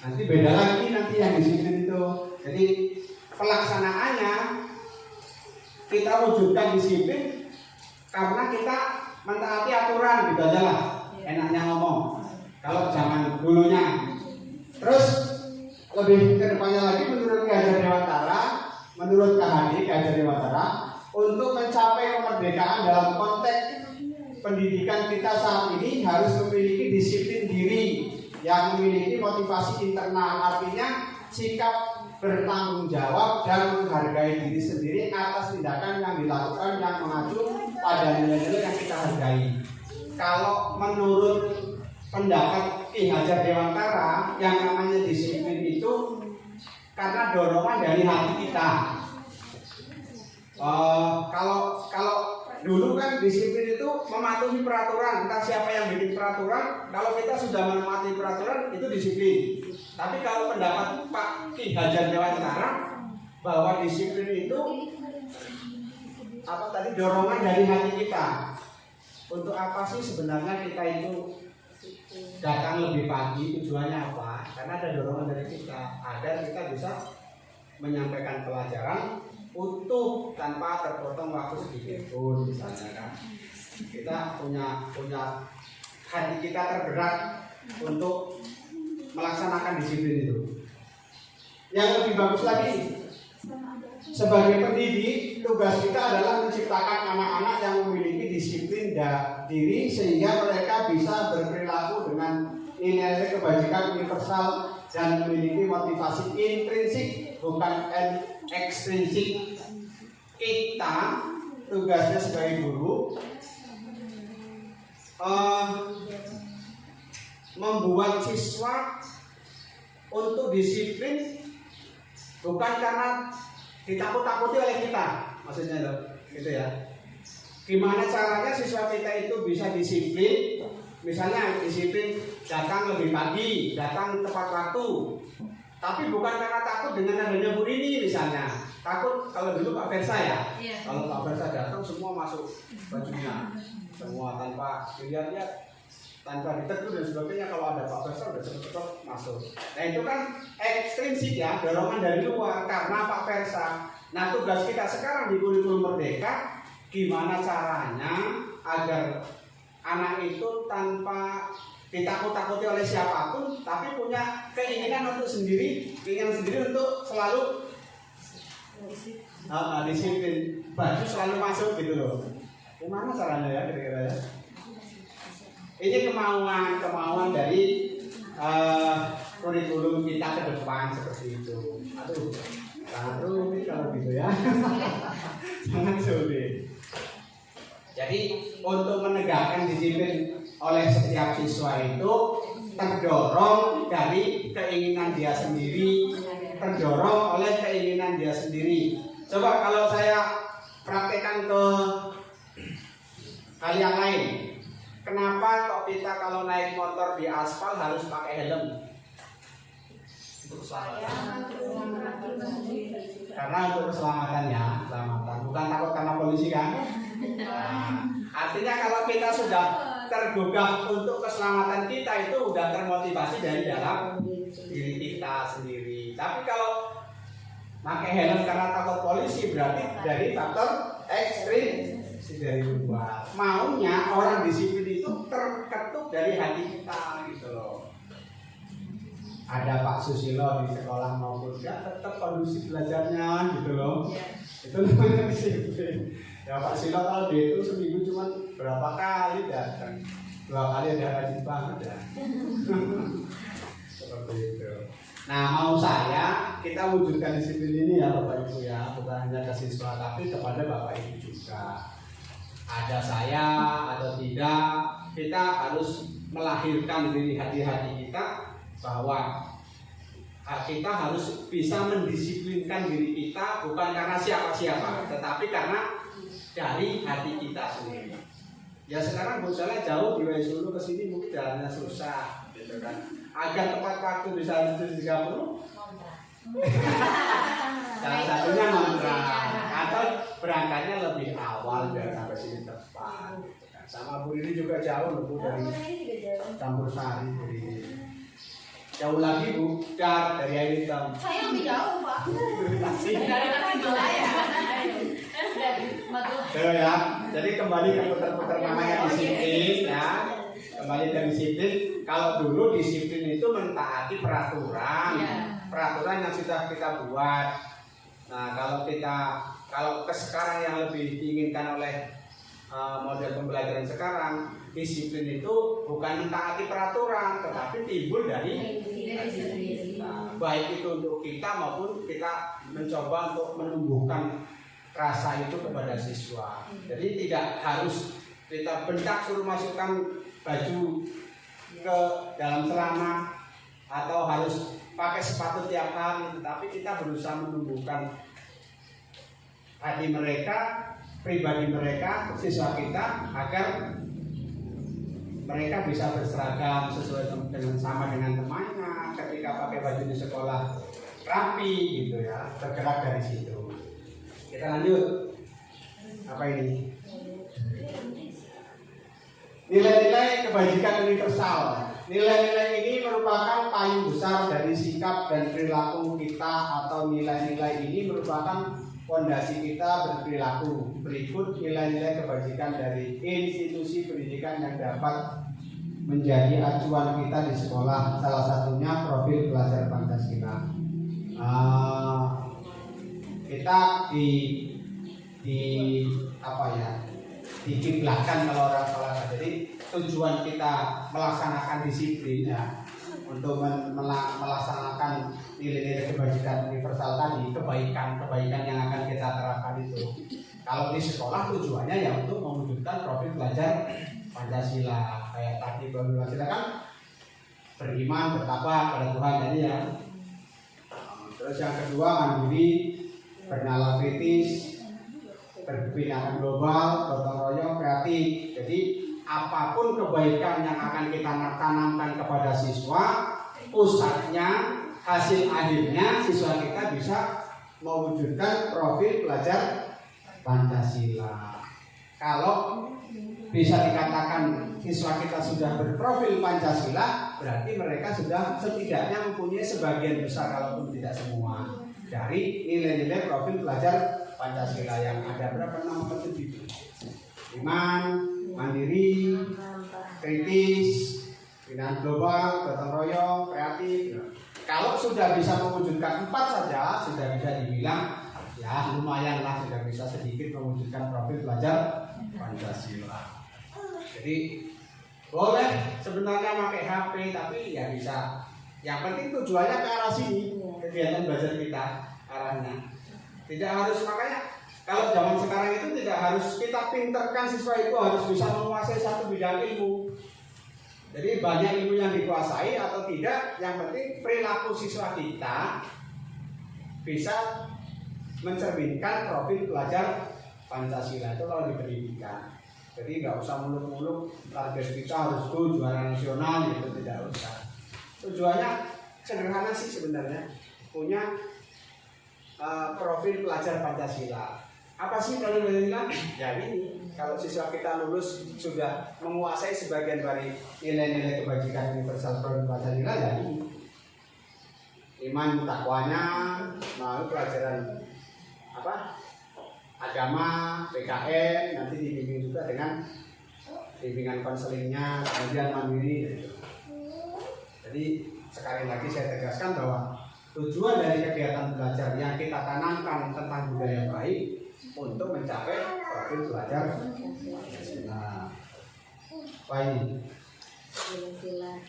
Nanti beda lagi nanti yang disiplin itu. Jadi pelaksanaannya kita wujudkan disiplin karena kita mentaati aturan gitu aja lah. Enaknya ngomong. Kalau zaman dulunya. Terus lebih ke depannya lagi menurut Ki Hajar Dewantara, menurut Ki Hajar Dewantara, untuk mencapai kemerdekaan dalam konteks pendidikan kita saat ini harus memiliki disiplin diri yang memiliki motivasi internal, artinya sikap bertanggung jawab dan menghargai diri sendiri atas tindakan yang dilakukan yang mengacu pada nilai-nilai yang kita hargai. Kalau menurut pendapat Ki Hajar Dewantara, yang namanya disiplin itu karena dorongan dari hati kita. Kalau dulu kan disiplin itu mematuhi peraturan, entah siapa yang bikin peraturan. Kalau kita sudah menemati peraturan itu disiplin. Tapi kalau pendapat Pak Ki Hajar Dewantara bahwa disiplin itu apa tadi, dorongan dari hati kita. Untuk apa sih sebenarnya kita itu datang lebih pagi, tujuannya apa? Karena ada dorongan dari kita agar kita bisa menyampaikan pelajaran utuh tanpa terpotong waktu sedikit pun, misalnya kan. Kita punya hati kita tergerak untuk melaksanakan disiplin itu. Yang lebih bagus lagi, sebagai pendidik, tugas kita adalah menciptakan anak-anak yang memiliki disiplin diri sehingga mereka bisa berperilaku dengan nilai kebajikan universal dan memiliki motivasi intrinsik bukan ekstrinsik. Kita tugasnya sebagai guru membuat siswa untuk disiplin bukan karena ditakut-takuti oleh kita, maksudnya loh, gitu ya. Gimana caranya siswa kita itu bisa disiplin? Misalnya disiplin datang lebih pagi, datang tepat waktu. Tapi bukan karena takut dengan adanya Bu Rini misalnya. Takut kalau dulu Pak Versa ya. Kalau Pak Versa datang semua masuk bajunya, semua tanpa dilihat-lihat, tanpa ditegur dan sebagainya. Kalau ada Pak Versa udah cepet-cepet masuk. Nah itu kan ekstrinsik ya, dorongan dari luar karena Pak Versa. Nah tugas kita sekarang di kurikulum Merdeka, gimana caranya agar anak itu tanpa ditakut-takuti oleh siapapun, tapi punya keinginan untuk keinginan sendiri untuk selalu disiplin, baju selalu masuk gitu loh. Gimana caranya ya kira-kira ya? Ini kemauan dari kurikulum kita ke depan seperti itu. Aduh, sangat rumit kalau gitu ya. Sangat sulit. Jadi untuk menegakkan disiplin oleh setiap siswa itu terdorong dari keinginan dia sendiri, terdorong oleh keinginan dia sendiri. Coba kalau saya praktekkan ke hal yang lain. Kenapa kok kita kalau naik motor di aspal harus pakai helm? Untuk keselamatan. Karena untuk keselamatannya, bukan takut karena polisi kan? Nah, artinya kalau kita sudah tergugah untuk keselamatan kita itu udah termotivasi dari dalam diri kita sendiri. Tapi kalau pakai helm karena takut polisi berarti dari faktor ekstrim dari luar. Maunya orang disiplin itu terketuk dari hati kita gitu loh. Ada Pak Susilo di sekolah maupun ya tetap kondusif belajarnya gitu loh. Itu namanya disiplin. Ya Pak Silo kalau dia itu seminggu cuma berapa kali datang, 2 kali ada rajin banget ya. Seperti itu. Nah, mau saya kita wujudkan disiplin ini ya Bapak Ibu ya, bukan hanya ke siswa tapi kepada Bapak Ibu juga. Ada saya atau tidak, kita harus melahirkan di hati-hati kita bahwa kita harus bisa mendisiplinkan diri kita bukan karena siapa-siapa, tetapi karena dari hati kita sendiri. Ya sekarang misalnya jauh di Solo ke sini mungkin jalannya susah, gitu kan. Agar tepat waktu bisa 7.30. Salah satunya ngontrak atau berangkatnya lebih awal biar sampai sini tepat. Sama Bu Riri juga jauh loh Bu dari Campur Sari dari jauh lagi Bu dari Air Hitam. Saya lebih jauh, Pak. Dari Madura ya. Dari Madura. Ya, jadi kembali ke putar-putar namanya disiplin ya. Kembali ke disiplin. Kalau dulu disiplin itu mentaati peraturan, peraturan yang sudah kita buat. Nah, kalau ke sekarang yang lebih diinginkan oleh model pembelajaran sekarang, disiplin itu bukan mentaati peraturan, tetapi timbul dari baik itu untuk kita maupun kita mencoba untuk menumbuhkan rasa itu kepada siswa. Jadi tidak harus kita bentak suruh masukkan baju ke dalam celana atau harus pakai sepatu tiap hari, tetapi kita berusaha menumbuhkan hati mereka, pribadi mereka, siswa kita agar mereka bisa berseragam sesuai sama dengan temannya, ketika pakai baju di sekolah rapi gitu ya, bergerak dari situ. Kita lanjut. Apa ini? Nilai-nilai kebajikan universal. Nilai-nilai ini merupakan payung besar dari sikap dan perilaku kita, atau nilai-nilai ini merupakan fondasi kita berperilaku. Berikut nilai-nilai kebajikan dari institusi pendidikan yang dapat menjadi acuan kita di sekolah. Salah satunya profil pelajar Pancasila. Kita dikiblatkan kalau orang salah. Jadi tujuan kita melaksanakan disiplin ya, untuk melaksanakan nilai-nilai kebajikan universal tadi, kebaikan yang akan kita terapkan itu. Kalau di sekolah tujuannya ya untuk mewujudkan profil pelajar Pancasila. Kayak tadi Pancasila kan beriman, bertakwa pada Tuhan jadi ya. Terus yang kedua mandiri, bernalar kritis, berpindahan global, gotong royong, kreatif. Jadi apapun kebaikan yang akan kita tanamkan kepada siswa, pusatnya, hasil akhirnya siswa kita bisa mewujudkan profil pelajar Pancasila. Kalau bisa dikatakan siswa kita sudah berprofil Pancasila, berarti mereka sudah setidaknya mempunyai sebagian besar, kalaupun tidak semua, dari nilai-nilai profil pelajar Pancasila yang ada berapa nama itu? Iman, mandiri, kritis, pembinaan global, gotong royong, kreatif. Kalau sudah bisa mewujudkan 4 saja, sudah bisa dibilang ya lumayan lah, sudah bisa sedikit mewujudkan profil pelajar Pancasila. Jadi boleh sebenarnya pakai HP, tapi ya bisa. Yang penting tujuannya ke arah sini, kegiatan belajar kita arahnya. Tidak harus, makanya kalau zaman sekarang itu tidak harus kita pinterkan siswa itu harus bisa menguasai satu bidang ilmu. Jadi banyak ilmu yang dikuasai atau tidak, yang penting perilaku siswa kita bisa mencerminkan profil pelajar Pancasila itu kalau di pendidikan. Jadi nggak usah muluk-muluk target kita harus juara nasional, itu tidak usah. Tujuannya sederhana sih sebenarnya, punya profil pelajar Pancasila. Apa sih profil Pancasila? Ya ini, kalau siswa kita lulus sudah menguasai sebagian dari nilai-nilai kebajikan universal profil Pancasila, ya ini. Iman takwanya, mau pelajaran agama, PKN, nanti dibimbing juga dengan bimbingan konselingnya, kemudian mandiri. Jadi sekali lagi saya tegaskan bahwa Tujuan dari kegiatan belajar yang kita tanamkan tentang budaya baik untuk mencapai profil belajar Pancasila. Apa ini? Sila-sila.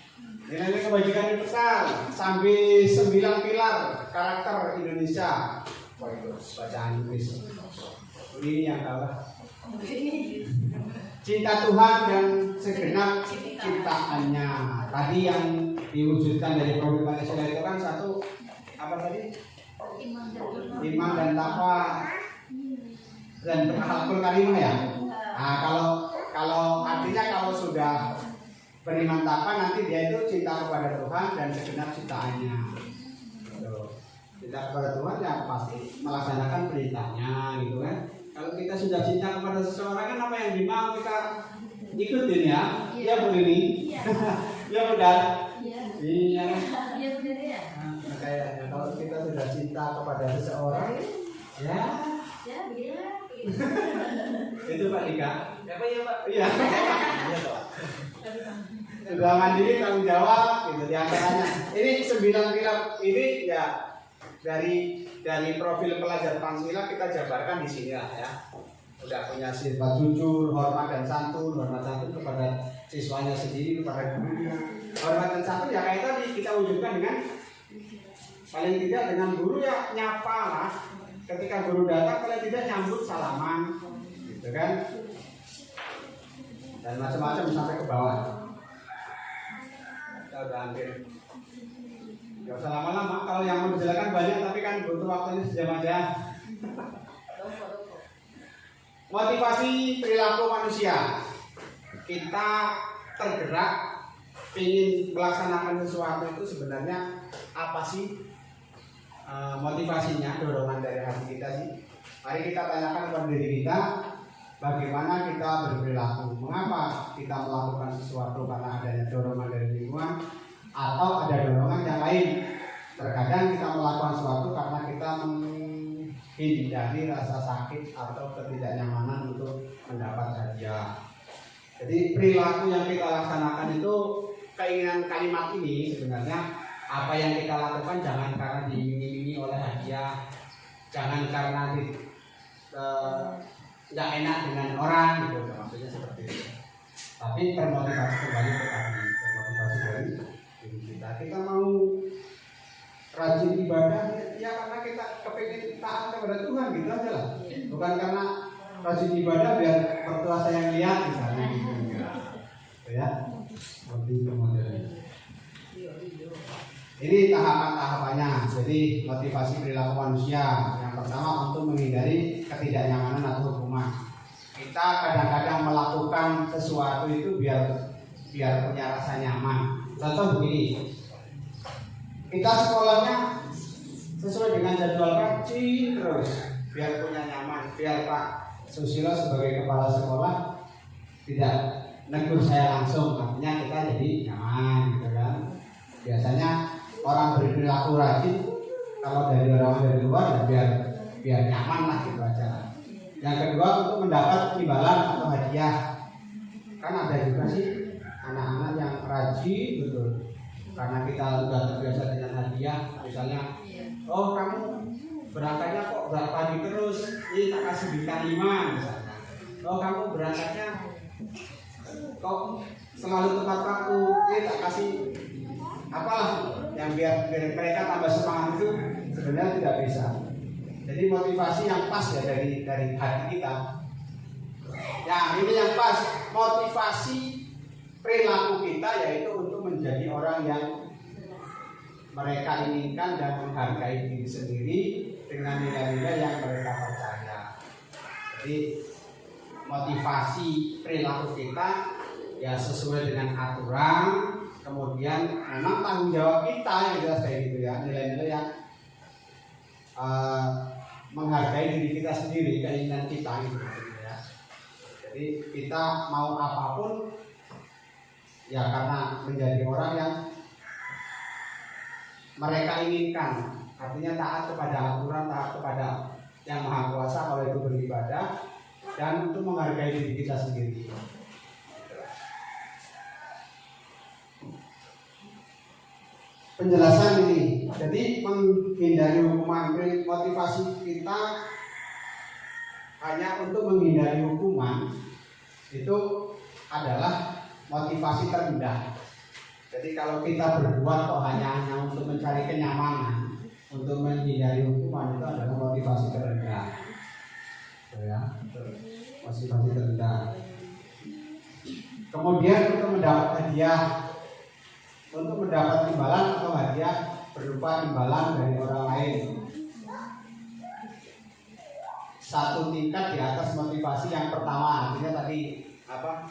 Nilai kebajikan universal sampai 9 pilar karakter Indonesia. Wah, itu bacaan Inggris. Ini yang kalah. Cinta Tuhan dan segenap ciptaannya. Tadi yang diwujudkan dari profil Pancasila itu kan satu apa tadi? Iman dan takwa dan akhlakul karimah ya. Nah, kalau artinya kalau sudah beriman takwa nanti dia itu cinta kepada Tuhan dan segenap ciptaannya. Gitu. Cinta kepada Tuhan ya pasti melaksanakan perintahnya gitu kan. Kalau kita sudah cinta kepada seseorang kan apa yang dimau kita ikutin ya. Iya Bu ini. Iya benar. Iya. Iya benar ya. Nah, kayaknya kalau kita sudah cinta kepada seseorang ya Ya begini. itu Pak Dika. Siapa ya Pak? Iya. Iya Pak. Sudah mandiri tanggung jawab gitu diantaranya. Ini 9 pilar ini ya dari profil pelajar Pancasila kita jabarkan di sini lah ya. Udah punya sifat jujur, hormat dan santun kepada siswanya sendiri, kepada gurunya. Hormat dan santun ya kayak tadi kita wujudkan dengan paling tidak dengan guru ya nyapa lah. Ketika guru datang paling tidak nyambut salaman, gitu kan? Dan macam-macam sampai ke bawah. Kita udah hampir. Gak usah lama-lama, kalau yang mau dijelaskan banyak tapi kan butuh waktunya sejam aja. Motivasi perilaku manusia. Kita tergerak ingin melaksanakan sesuatu itu sebenarnya apa sih motivasinya, dorongan dari hati kita sih? Mari kita tanyakan kepada diri kita, bagaimana kita berperilaku, mengapa kita melakukan sesuatu karena adanya dorongan dari lingkungan atau ada dorongan yang lain. Terkadang kita melakukan sesuatu karena kita menghindari rasa sakit atau ketidaknyamanan untuk mendapat hadiah. Jadi perilaku yang kita laksanakan itu, keinginan kalimat ini sebenarnya apa yang kita lakukan jangan karena diiming-imingi oleh hadiah, jangan karena nggak enak dengan orang gitu, maksudnya seperti itu. Tapi termotivasi kembali ke tadi, termotivasi dari diri kita. Kita mau rajin ibadah ya karena kita kepingin taat kepada Tuhan gitu aja lah. Bukan karena rajin ibadah biar mertua saya yang lihat misalnya gitu enggak. Ya. Seperti itu modelnya. Ini tahapan-tahapannya. Jadi motivasi perilaku manusia. Yang pertama untuk menghindari ketidaknyamanan atau hukuman. Kita kadang-kadang melakukan sesuatu itu biar punya rasa nyaman. Contoh begini, kita sekolahnya sesuai dengan jadwal rajin terus, biar punya nyaman, biar Pak Susilo sebagai kepala sekolah tidak negur saya langsung, artinya kita jadi nyaman gitu kan. Biasanya orang berperilaku rajin kalau dari orang dari luar ya biar nyaman lah gitu aja. Yang kedua untuk mendapat imbalan atau hadiah. Kan ada juga sih anak-anak yang rajin betul. Karena kita sudah terbiasa dengan hadiah, misalnya, oh kamu berangkatnya kok gak pagi terus, ini tak kasih bintang 5 misalnya. Oh kamu berangkatnya kok selalu tepat waktu, ini tak kasih apalah yang biar mereka tambah semangat itu sebenarnya tidak bisa. Jadi motivasi yang pas ya dari hati kita. Ya ini yang pas, motivasi perilaku kita yaitu untuk menjadi orang yang mereka inginkan dan menghargai diri sendiri dengan nilai-nilai yang mereka percaya. Jadi motivasi perilaku kita ya sesuai dengan aturan. Kemudian memang tanggung jawab kita yang jelas kayak gitu ya, nilai-nilai yang menghargai diri kita sendiri, keinginan kita gitu ya. Jadi kita mau apapun ya karena menjadi orang yang mereka inginkan, artinya taat kepada aturan, taat kepada yang Maha Kuasa kalau itu beribadah dan untuk menghargai diri kita sendiri. penjelasan ini. Jadi menghindari hukuman, motivasi kita hanya untuk menghindari hukuman itu adalah motivasi terendah. Jadi kalau kita berbuat kok hanya untuk mencari kenyamanan, untuk menghindari hukuman itu adalah motivasi terendah. Ya, motivasi terendah. Kemudian untuk mendapat hadiah, untuk mendapat imbalan atau hadiah berupa imbalan dari orang lain, satu tingkat di atas motivasi yang pertama. Artinya tadi apa?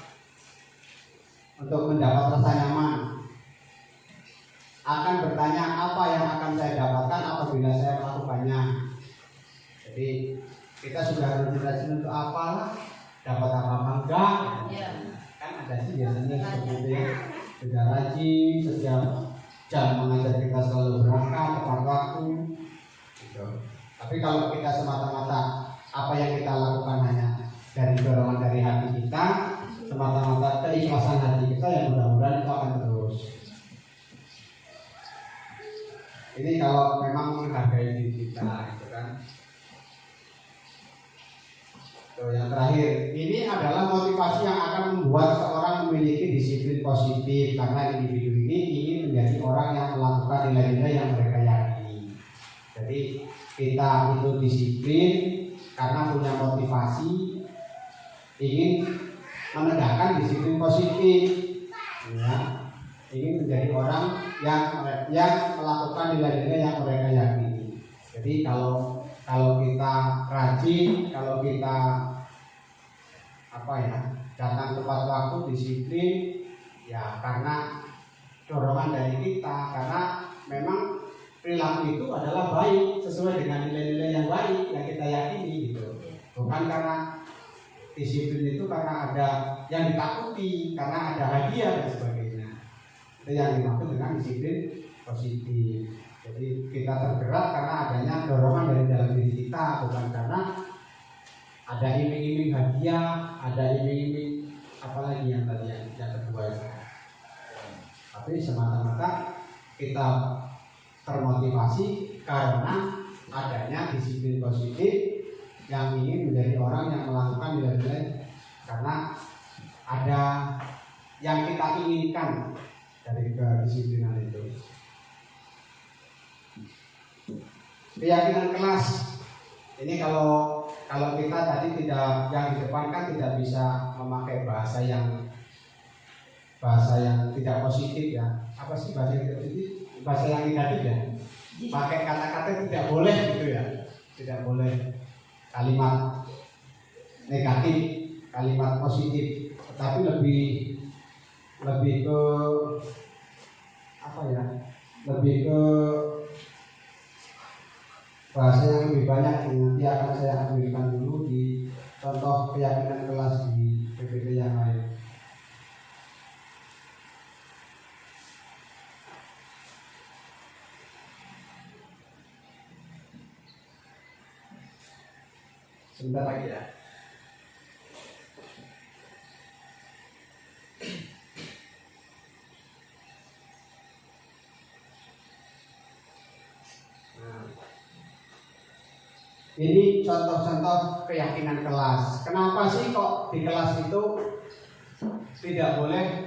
Untuk mendapat rasa nyaman, akan bertanya apa yang akan saya dapatkan apabila saya melakukannya. Jadi kita sudah harus dijelasin untuk apalah, dapat apa enggak. Kan ada sih biasanya seperti itu ya. Sudah rajin, setiap jam mengajar kita selalu berangkat tepat waktu. Gitu. Tapi kalau kita semata-mata apa yang kita lakukan hanya dari dorongan dari hati kita, semata-mata keikhlasan hati kita, yang mudah-mudahan itu akan terus. Ini kalau memang menghargai diri kita, gitu kan. Yang terakhir, ini adalah motivasi yang akan membuat seorang memiliki disiplin positif, karena individu ini ingin menjadi orang yang melakukan nilai-nilai yang mereka yakini. Jadi kita itu disiplin karena punya motivasi ingin menegakkan disiplin positif, ya. Ingin menjadi orang yang melakukan nilai-nilai yang mereka yakini. Jadi kalau kita rajin, kalau kita datang tepat waktu, disiplin, ya karena dorongan dari kita, karena memang perilaku itu adalah baik sesuai dengan nilai-nilai yang baik yang kita yakini gitu. Bukan karena disiplin itu karena ada yang ditakuti, karena ada hadiah dan sebagainya. Itu yang dimaksud dengan disiplin positif. Jadi kita tergerak karena adanya dorongan dari dalam diri kita, bukan karena ada iming-iming hadiah, ada iming-iming apalagi yang tadi yang kedua itu. Tapi semata-mata kita termotivasi karena adanya disiplin positif yang ingin menjadi orang yang melakukan nilai-nilai, karena ada yang kita inginkan dari kedisiplinan itu. Keyakinan kelas ini kalau kita tadi tidak, yang di depan kan tidak bisa memakai bahasa yang tidak positif ya. Apa sih bahasa yang tidak positif? Bahasa yang negatif ya. Pakai kata-kata tidak boleh gitu ya. Tidak boleh kalimat negatif, kalimat positif, tetapi lebih ke apa ya? Lebih ke bahasa yang lebih banyak. Nanti akan saya ambilkan dulu di contoh keyakinan kelas di PPT yang lain. Sebentar lagi ya. Ini contoh-contoh keyakinan kelas. Kenapa sih kok di kelas itu tidak boleh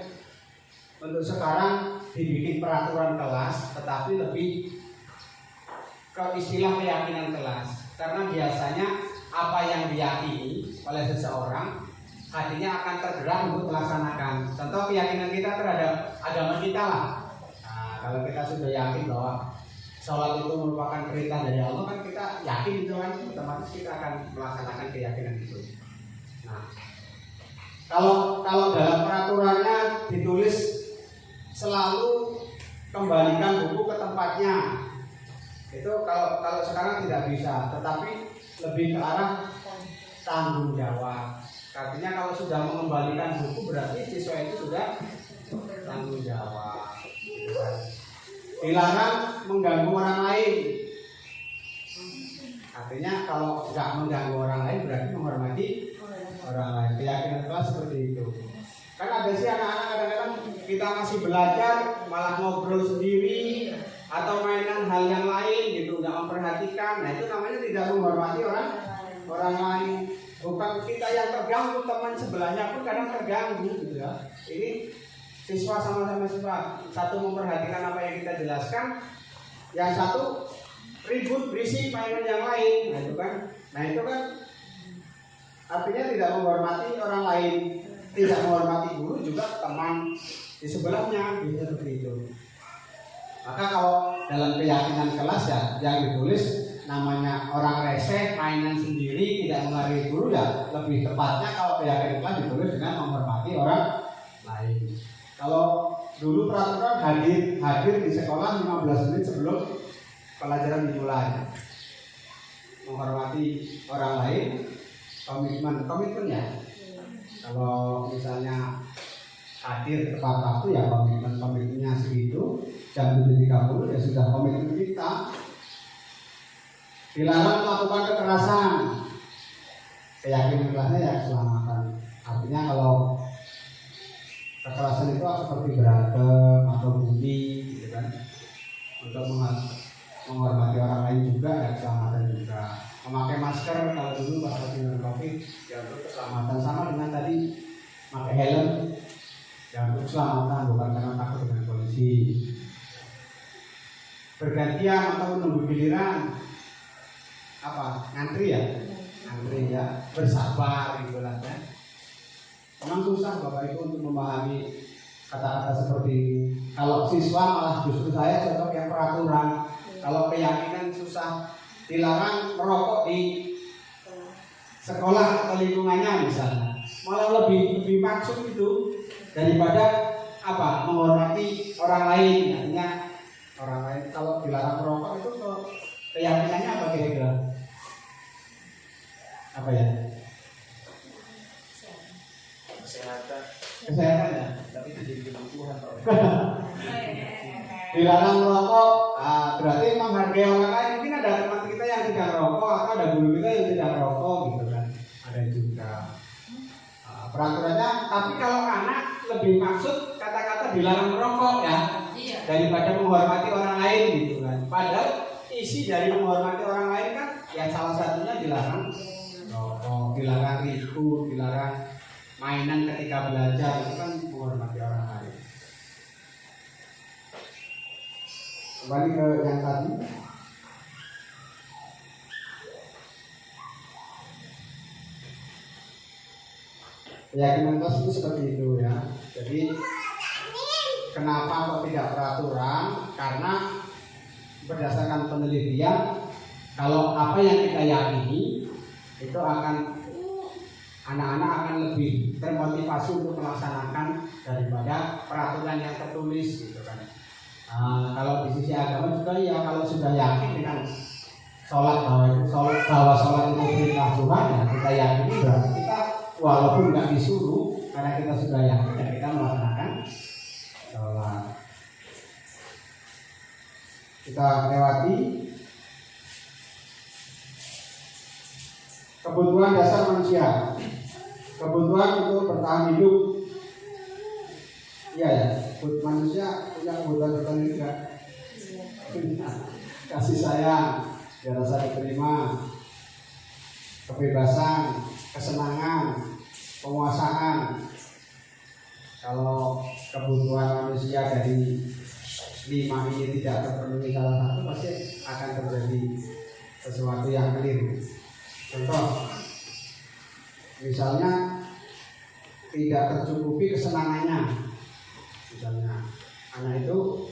untuk sekarang dibikin peraturan kelas, tetapi lebih ke istilah keyakinan kelas? Karena biasanya apa yang diyakini oleh seseorang, hatinya akan tergerak untuk melaksanakan. Contoh keyakinan kita terhadap agama kita lah. Nah, kalau kita sudah yakin bahwa sholat itu merupakan perintah dari Allah, kan kita yakin itu kan, otomatis kita akan melaksanakan keyakinan itu. Nah, kalau dalam peraturannya ditulis selalu kembalikan buku ke tempatnya, itu kalau sekarang tidak bisa, tetapi lebih ke arah tanggung jawab. Artinya kalau sudah mengembalikan buku berarti siswa itu sudah tanggung jawab. Dilarang mengganggu orang lain. Artinya kalau nggak mengganggu orang lain berarti menghormati orang lain. Keyakinan kelas seperti itu. Kan ada sih anak-anak kadang-kadang kita masih belajar malah ngobrol sendiri, atau mainan hal yang lain gitu, nggak memperhatikan, nah itu namanya tidak menghormati orang lain. Bukan kita yang terganggu, teman sebelahnya pun kadang terganggu gitu ya. Ini siswa sama-sama siswa, satu memperhatikan apa yang kita jelaskan, yang satu ribut berisik mainan yang lain, nah itu kan artinya tidak menghormati orang lain, tidak menghormati guru juga teman di sebelahnya, gitu seperti itu. Maka kalau dalam keyakinan kelas ya yang ditulis namanya orang reseh mainan sendiri tidak menghargai guru, ya lebih tepatnya kalau keyakinan kelas ditulis dengan menghormati orang lain. Kalau dulu peraturan hadir di sekolah 15 menit sebelum pelajaran dimulai, menghormati orang lain, komitmen ya. Kalau misalnya hadir tepat waktu ya komitmennya segitu, jam 7.30 ya sudah komitmen kita. Dilarang melakukan kekerasan, keyakinan kelasnya ya keselamatan. Artinya kalau kekerasan itu seperti berantem atau bully gitu kan, untuk menghormati orang lain juga ya keselamatan juga. Memakai masker kalau dulu pas lagi COVID ya untuk keselamatan, sama dengan tadi pakai helm ya untuk keselamatan, bukan karena takut dengan polisi. Bergantian atau menunggu giliran ngantri ya, bersabar gitu lah ya. Memang susah Bapak Ibu untuk memahami kata-kata seperti ini. Kalau siswa malah justru saya cocok yang peraturan. Kalau keyakinan susah, dilarang merokok di sekolah atau lingkungannya misalnya, malah lebih maksud itu daripada menghormati orang lain. Artinya orang lain kalau dilarang merokok itu keyakinannya apa kira-kira? Apa ya? Kesehatan ya. Tapi itu jadi kebutuhan Pak. Dilarang merokok, berarti menghargai orang lain. Mungkin ada teman kita yang tidak merokok, atau ada guru kita yang tidak merokok gitu kan. Ada juga peraturannya. Tapi kalau anak lebih maksud kata-kata dilarang merokok ya, daripada menghormati orang lain gitu kan. Padahal isi dari menghormati orang lain kan ya salah satunya dilarang merokok, dilarang ribut, dilarang mainan ketika belajar, itu kan menghormati orang lain. Kembali ke yang tadi, keyakinan kelas itu seperti itu ya. Jadi kenapa kok tidak peraturan? Karena berdasarkan penelitian, kalau apa yang kita yakini itu anak-anak akan lebih termotivasi untuk melaksanakan daripada peraturan yang tertulis gitu kan. Kalau di sisi agama juga ya, kalau sudah yakin dengan bahwa sholat itu perintah Tuhan ya, kita yakini berarti kita walaupun nggak disuruh, karena kita sudah yakin dan kita melaksanakan sholat. Kita lewati kebutuhan dasar manusia, kebutuhan untuk bertahan hidup. Iya ya, manusia punya kebutuhan juga. Kasih sayang, rasa diterima, kebebasan, kesenangan, penguasaan. Kalau kebutuhan manusia dari 5 ini tidak terpenuhi salah satu, pasti akan terjadi sesuatu yang keliru. Contoh, misalnya tidak tercukupi kesenangannya. Misalnya anak itu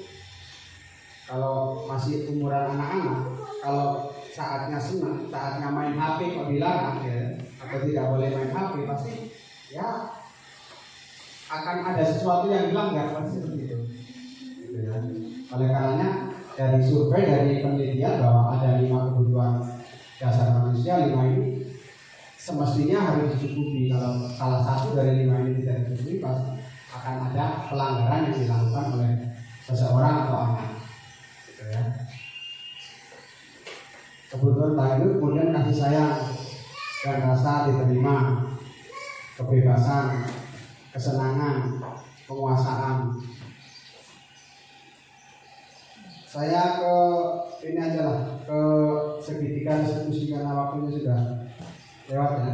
kalau masih umuran anak-anak, kalau saatnya senang, saatnya main HP kok dilarang ya, atau tidak boleh main HP, pasti ya akan ada sesuatu yang dilanggar, pasti seperti itu. Gitu ya. Oleh karenanya dari survei, dari penelitian bahwa ada 5 kebutuhan dasar manusia, 5 ini semestinya harus dicukupi. Kalau salah satu dari 5 ini tidak dicukupi, pasti akan ada pelanggaran yang dilakukan oleh seseorang atau anak. Gitu ya. Kebutuhan hidup, kemudian kasih sayang dan rasa diterima, kebebasan, kesenangan, penguasaan. Saya ke ini aja lah, ke segitiga restitusi karena waktunya sudah lewat ya.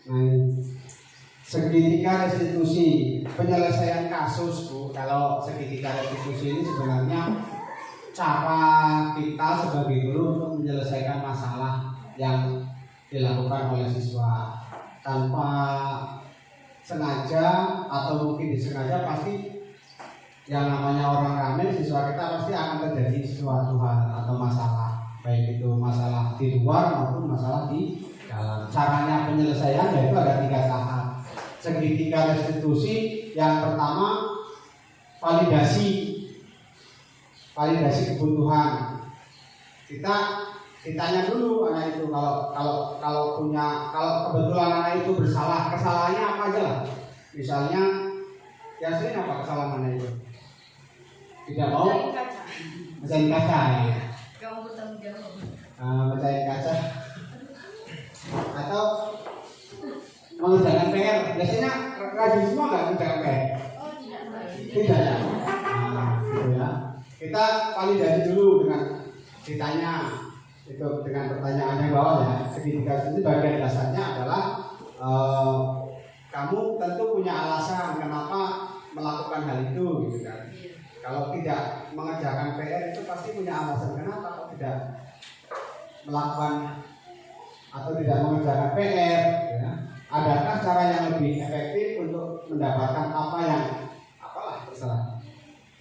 Nah, segitiga restitusi penyelesaian kasus, Bu. Kalau segitiga restitusi ini sebenarnya cara kita sebagai guru untuk menyelesaikan masalah yang dilakukan oleh siswa tanpa sengaja atau mungkin disengaja, pasti yang namanya orang ramai siswa kita pasti akan terjadi sesuatu hal atau masalah, baik itu masalah di luar maupun masalah di dalam. Caranya penyelesaian yaitu ada 3 tahap. Segitiga restitusi yang pertama validasi kebutuhan. Kita ditanya dulu anak itu kalau kebetulan anak itu bersalah, kesalahannya apa aja lah. Misalnya yang sering apa kesalahan anak itu? Tidak mau mecahin kaca ya. Gak mau bertanggung jawab. Mecahin kaca atau mengerjakan PR. Biasanya rajin semua nggak mengerjakan PR? Oh tidak. Tidak ya. Gitu ya. Kita validasi dulu dengan ditanya itu dengan pertanyaan yang bawah ya. Segitiga itu bagian dasarnya adalah kamu tentu punya alasan kenapa melakukan hal itu gitu kan. Kalau tidak mengerjakan PR itu pasti punya alasan kenapa kok tidak melakukan atau tidak mengerjakan PR ya. Adakah cara yang lebih efektif untuk mendapatkan apa yang apalah terserah.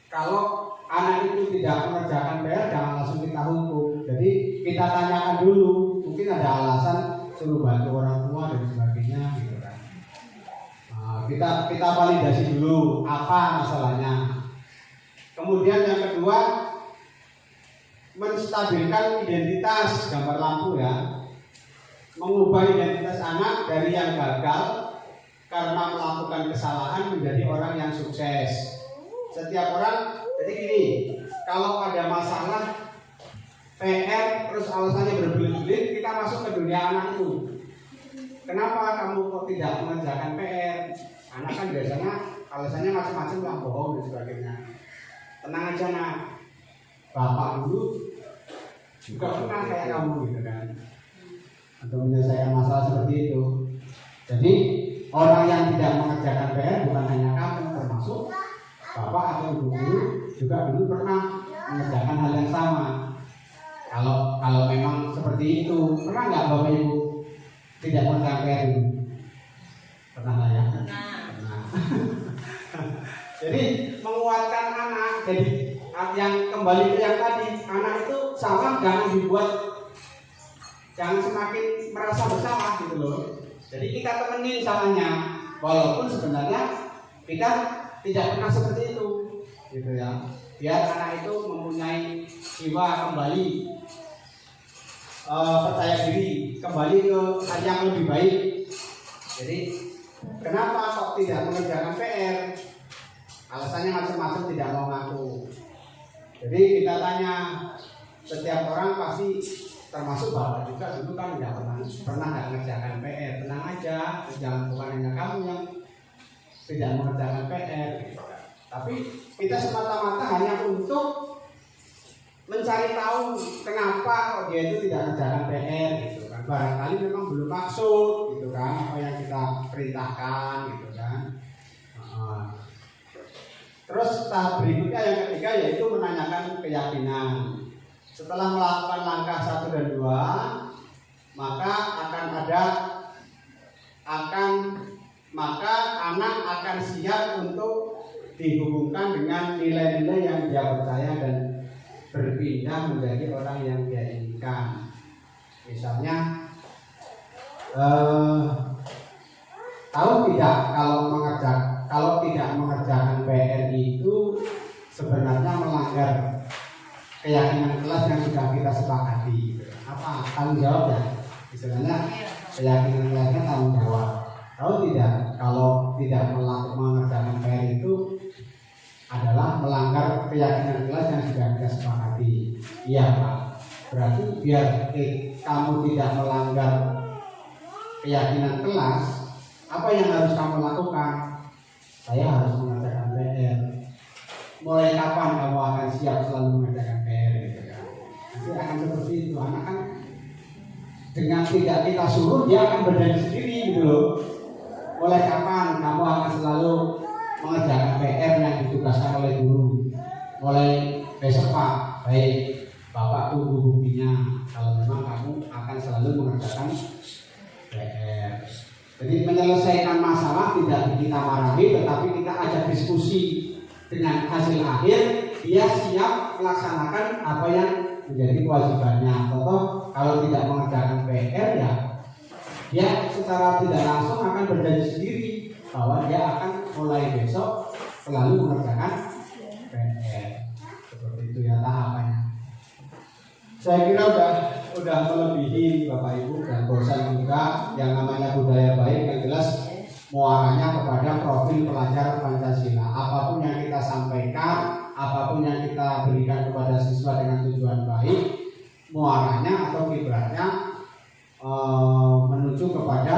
Kalau anak itu tidak mengerjakan PR jangan langsung kita hukum. Jadi kita tanyakan dulu, mungkin ada alasan suruh bantu orang tua dan sebagainya gitu kan. Kita validasi dulu apa masalahnya. Kemudian yang kedua, menstabilkan identitas, gambar lampu ya. Mengubah identitas anak dari yang gagal karena melakukan kesalahan menjadi orang yang sukses. Setiap orang, jadi gini, kalau ada masalah PR terus alasannya berbelit-belit, kita masuk ke dunia anak itu. Kenapa kamu kok tidak mengerjakan PR? Anak kan biasanya alasannya macam-macam lah, bohong dan sebagainya. Tenang aja nak, bapak dulu juga pernah kayak kamu gitu kan, untuk menyelesaikan masalah seperti itu. Jadi orang yang tidak mengerjakan PR bukan hanya kamu, termasuk bapak atau ibu guru juga dulu pernah mengerjakan hal yang sama. Kalau memang seperti itu, pernah nggak bapak ibu tidak mengerjakan PR dulu? Pernah lah ya. Pernah. Jadi menguatkan anak. Jadi yang kembali ke yang tadi, anak itu salah jangan dibuat, jangan semakin merasa bersalah gitu loh. Jadi kita temenin salahnya, walaupun sebenarnya kita tidak pernah seperti itu, gitu ya. Biar anak itu mempunyai jiwa kembali percaya diri, kembali ke hal yang lebih baik. Jadi kenapa kok tidak mengerjakan PR? Alasannya macam-macam, tidak mau ngaku. Jadi kita tanya, setiap orang pasti termasuk bapak juga dulu kan nggak pernah nggak mengerjakan PR. Tenang aja, jangan bukan hanya kamu yang tidak mengerjakan PR. Tapi kita semata-mata hanya untuk mencari tahu kenapa kok dia itu tidak mengerjakan PR gitu kan. Barangkali memang belum maksud gitu kan apa yang kita perintahkan gitu kan. Terus tahap berikutnya yang ketiga yaitu menanyakan keyakinan. Setelah melakukan langkah 1 dan 2, maka anak akan siap untuk dihubungkan dengan nilai-nilai yang dia percaya dan berpindah menjadi orang yang dia inginkan. Misalnya tahu tidak kalau tidak mengerjakan PR itu sebenarnya melanggar keyakinan kelas yang sudah kita sepakati. Apa tanggung jawab ya? Istilahnya keyakinan kelasnya tanggung jawab. Tahu tidak kalau tidak mengerjakan PR itu adalah melanggar keyakinan kelas yang sudah kita sepakati. Iya Pak. Berarti biar kamu tidak melanggar keyakinan kelas, apa yang harus kamu lakukan? Saya harus mengerjakan PR. Mulai kapan kamu akan siap selalu mengerjakan PR? Gitu kan? Nanti akan seperti itu. Anak kan dengan tidak kita suruh dia akan berdiri sendiri gitu loh. Mulai kapan kamu akan selalu mengerjakan PR yang ditugaskan oleh guru? Mulai besok Pak, baik Bapak tunggu buktinya kalau memang kamu akan selalu mengerjakan PR. Jadi menyelesaikan masalah tidak kita marahi, tetapi kita ajak diskusi. Dengan hasil akhir dia siap melaksanakan apa yang menjadi kewajibannya. Contoh kalau tidak mengerjakan PR ya dia secara tidak langsung akan berjanji sendiri bahwa dia akan mulai besok selalu mengerjakan PR. Seperti itu ya tahapannya. Saya kira udah melebihi Bapak Ibu dan bosan juga. Yang namanya budaya baik yang jelas muaranya kepada profil pelajar Pancasila. Apapun yang kita sampaikan, apapun yang kita berikan kepada siswa dengan tujuan baik, muaranya atau kiblatnya menuju kepada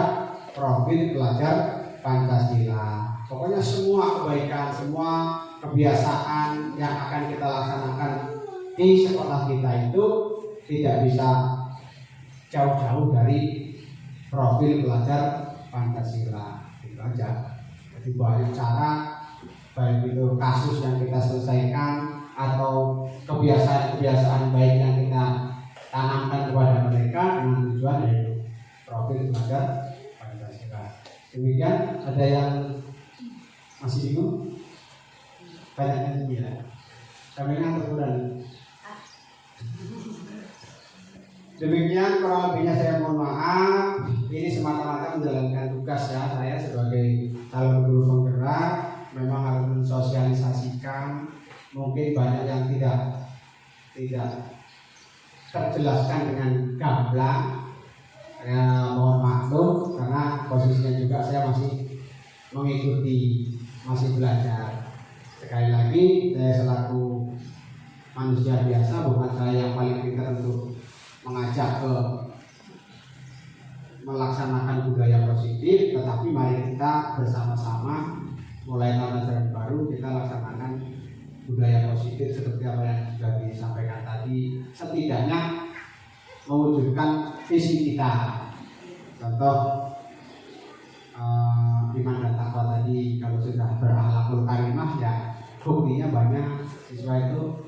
profil pelajar Pancasila. Pokoknya semua kebaikan, semua kebiasaan yang akan kita laksanakan di sekolah kita itu tidak bisa jauh-jauh dari profil pelajar Pancasila. Itu aja. Jadi banyak cara, baik itu kasus yang kita selesaikan atau kebiasaan-kebiasaan baik yang kita tanamkan kepada mereka dengan tujuan yaitu profil pelajar Pancasila. Demikian, ada yang masih bingung? Banyak yang tidak. Kami ngantuk bulan. Demikian kurang lebihnya saya mohon maaf. Ini semata-mata menjalankan tugas ya, saya sebagai calon guru penggerak memang harus mensosialisasikan. Mungkin banyak yang tidak terjelaskan dengan gamblang. Ya, mohon maklum karena posisinya juga saya masih mengikuti, masih belajar. Sekali lagi saya selaku manusia biasa, bukan saya yang paling pintar untuk mengajak ke melaksanakan budaya positif, tetapi mari kita bersama-sama mulai tahun ajaran baru kita laksanakan budaya positif seperti apa yang sudah disampaikan tadi, setidaknya mewujudkan visi kita. Contoh iman dan takwa tadi, kalau sudah berakhlakul karimah ya buktinya banyak siswa itu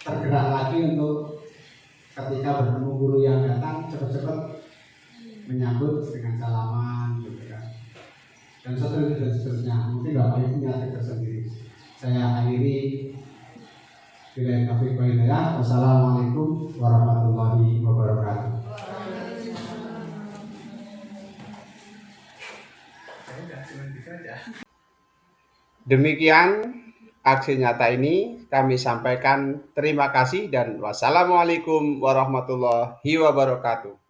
tergerak lagi untuk ketika bertemu guru yang datang cepat-cepat menyambut dengan salaman gitu kan. Dan seterusnya. Mungkin Bapak Ibu punya trik tersendiri. Saya akhiri billahi taufiq wal hidayah. Wassalamualaikum warahmatullahi wabarakatuh. Demikian aksi nyata ini kami sampaikan terima kasih dan wassalamualaikum warahmatullahi wabarakatuh.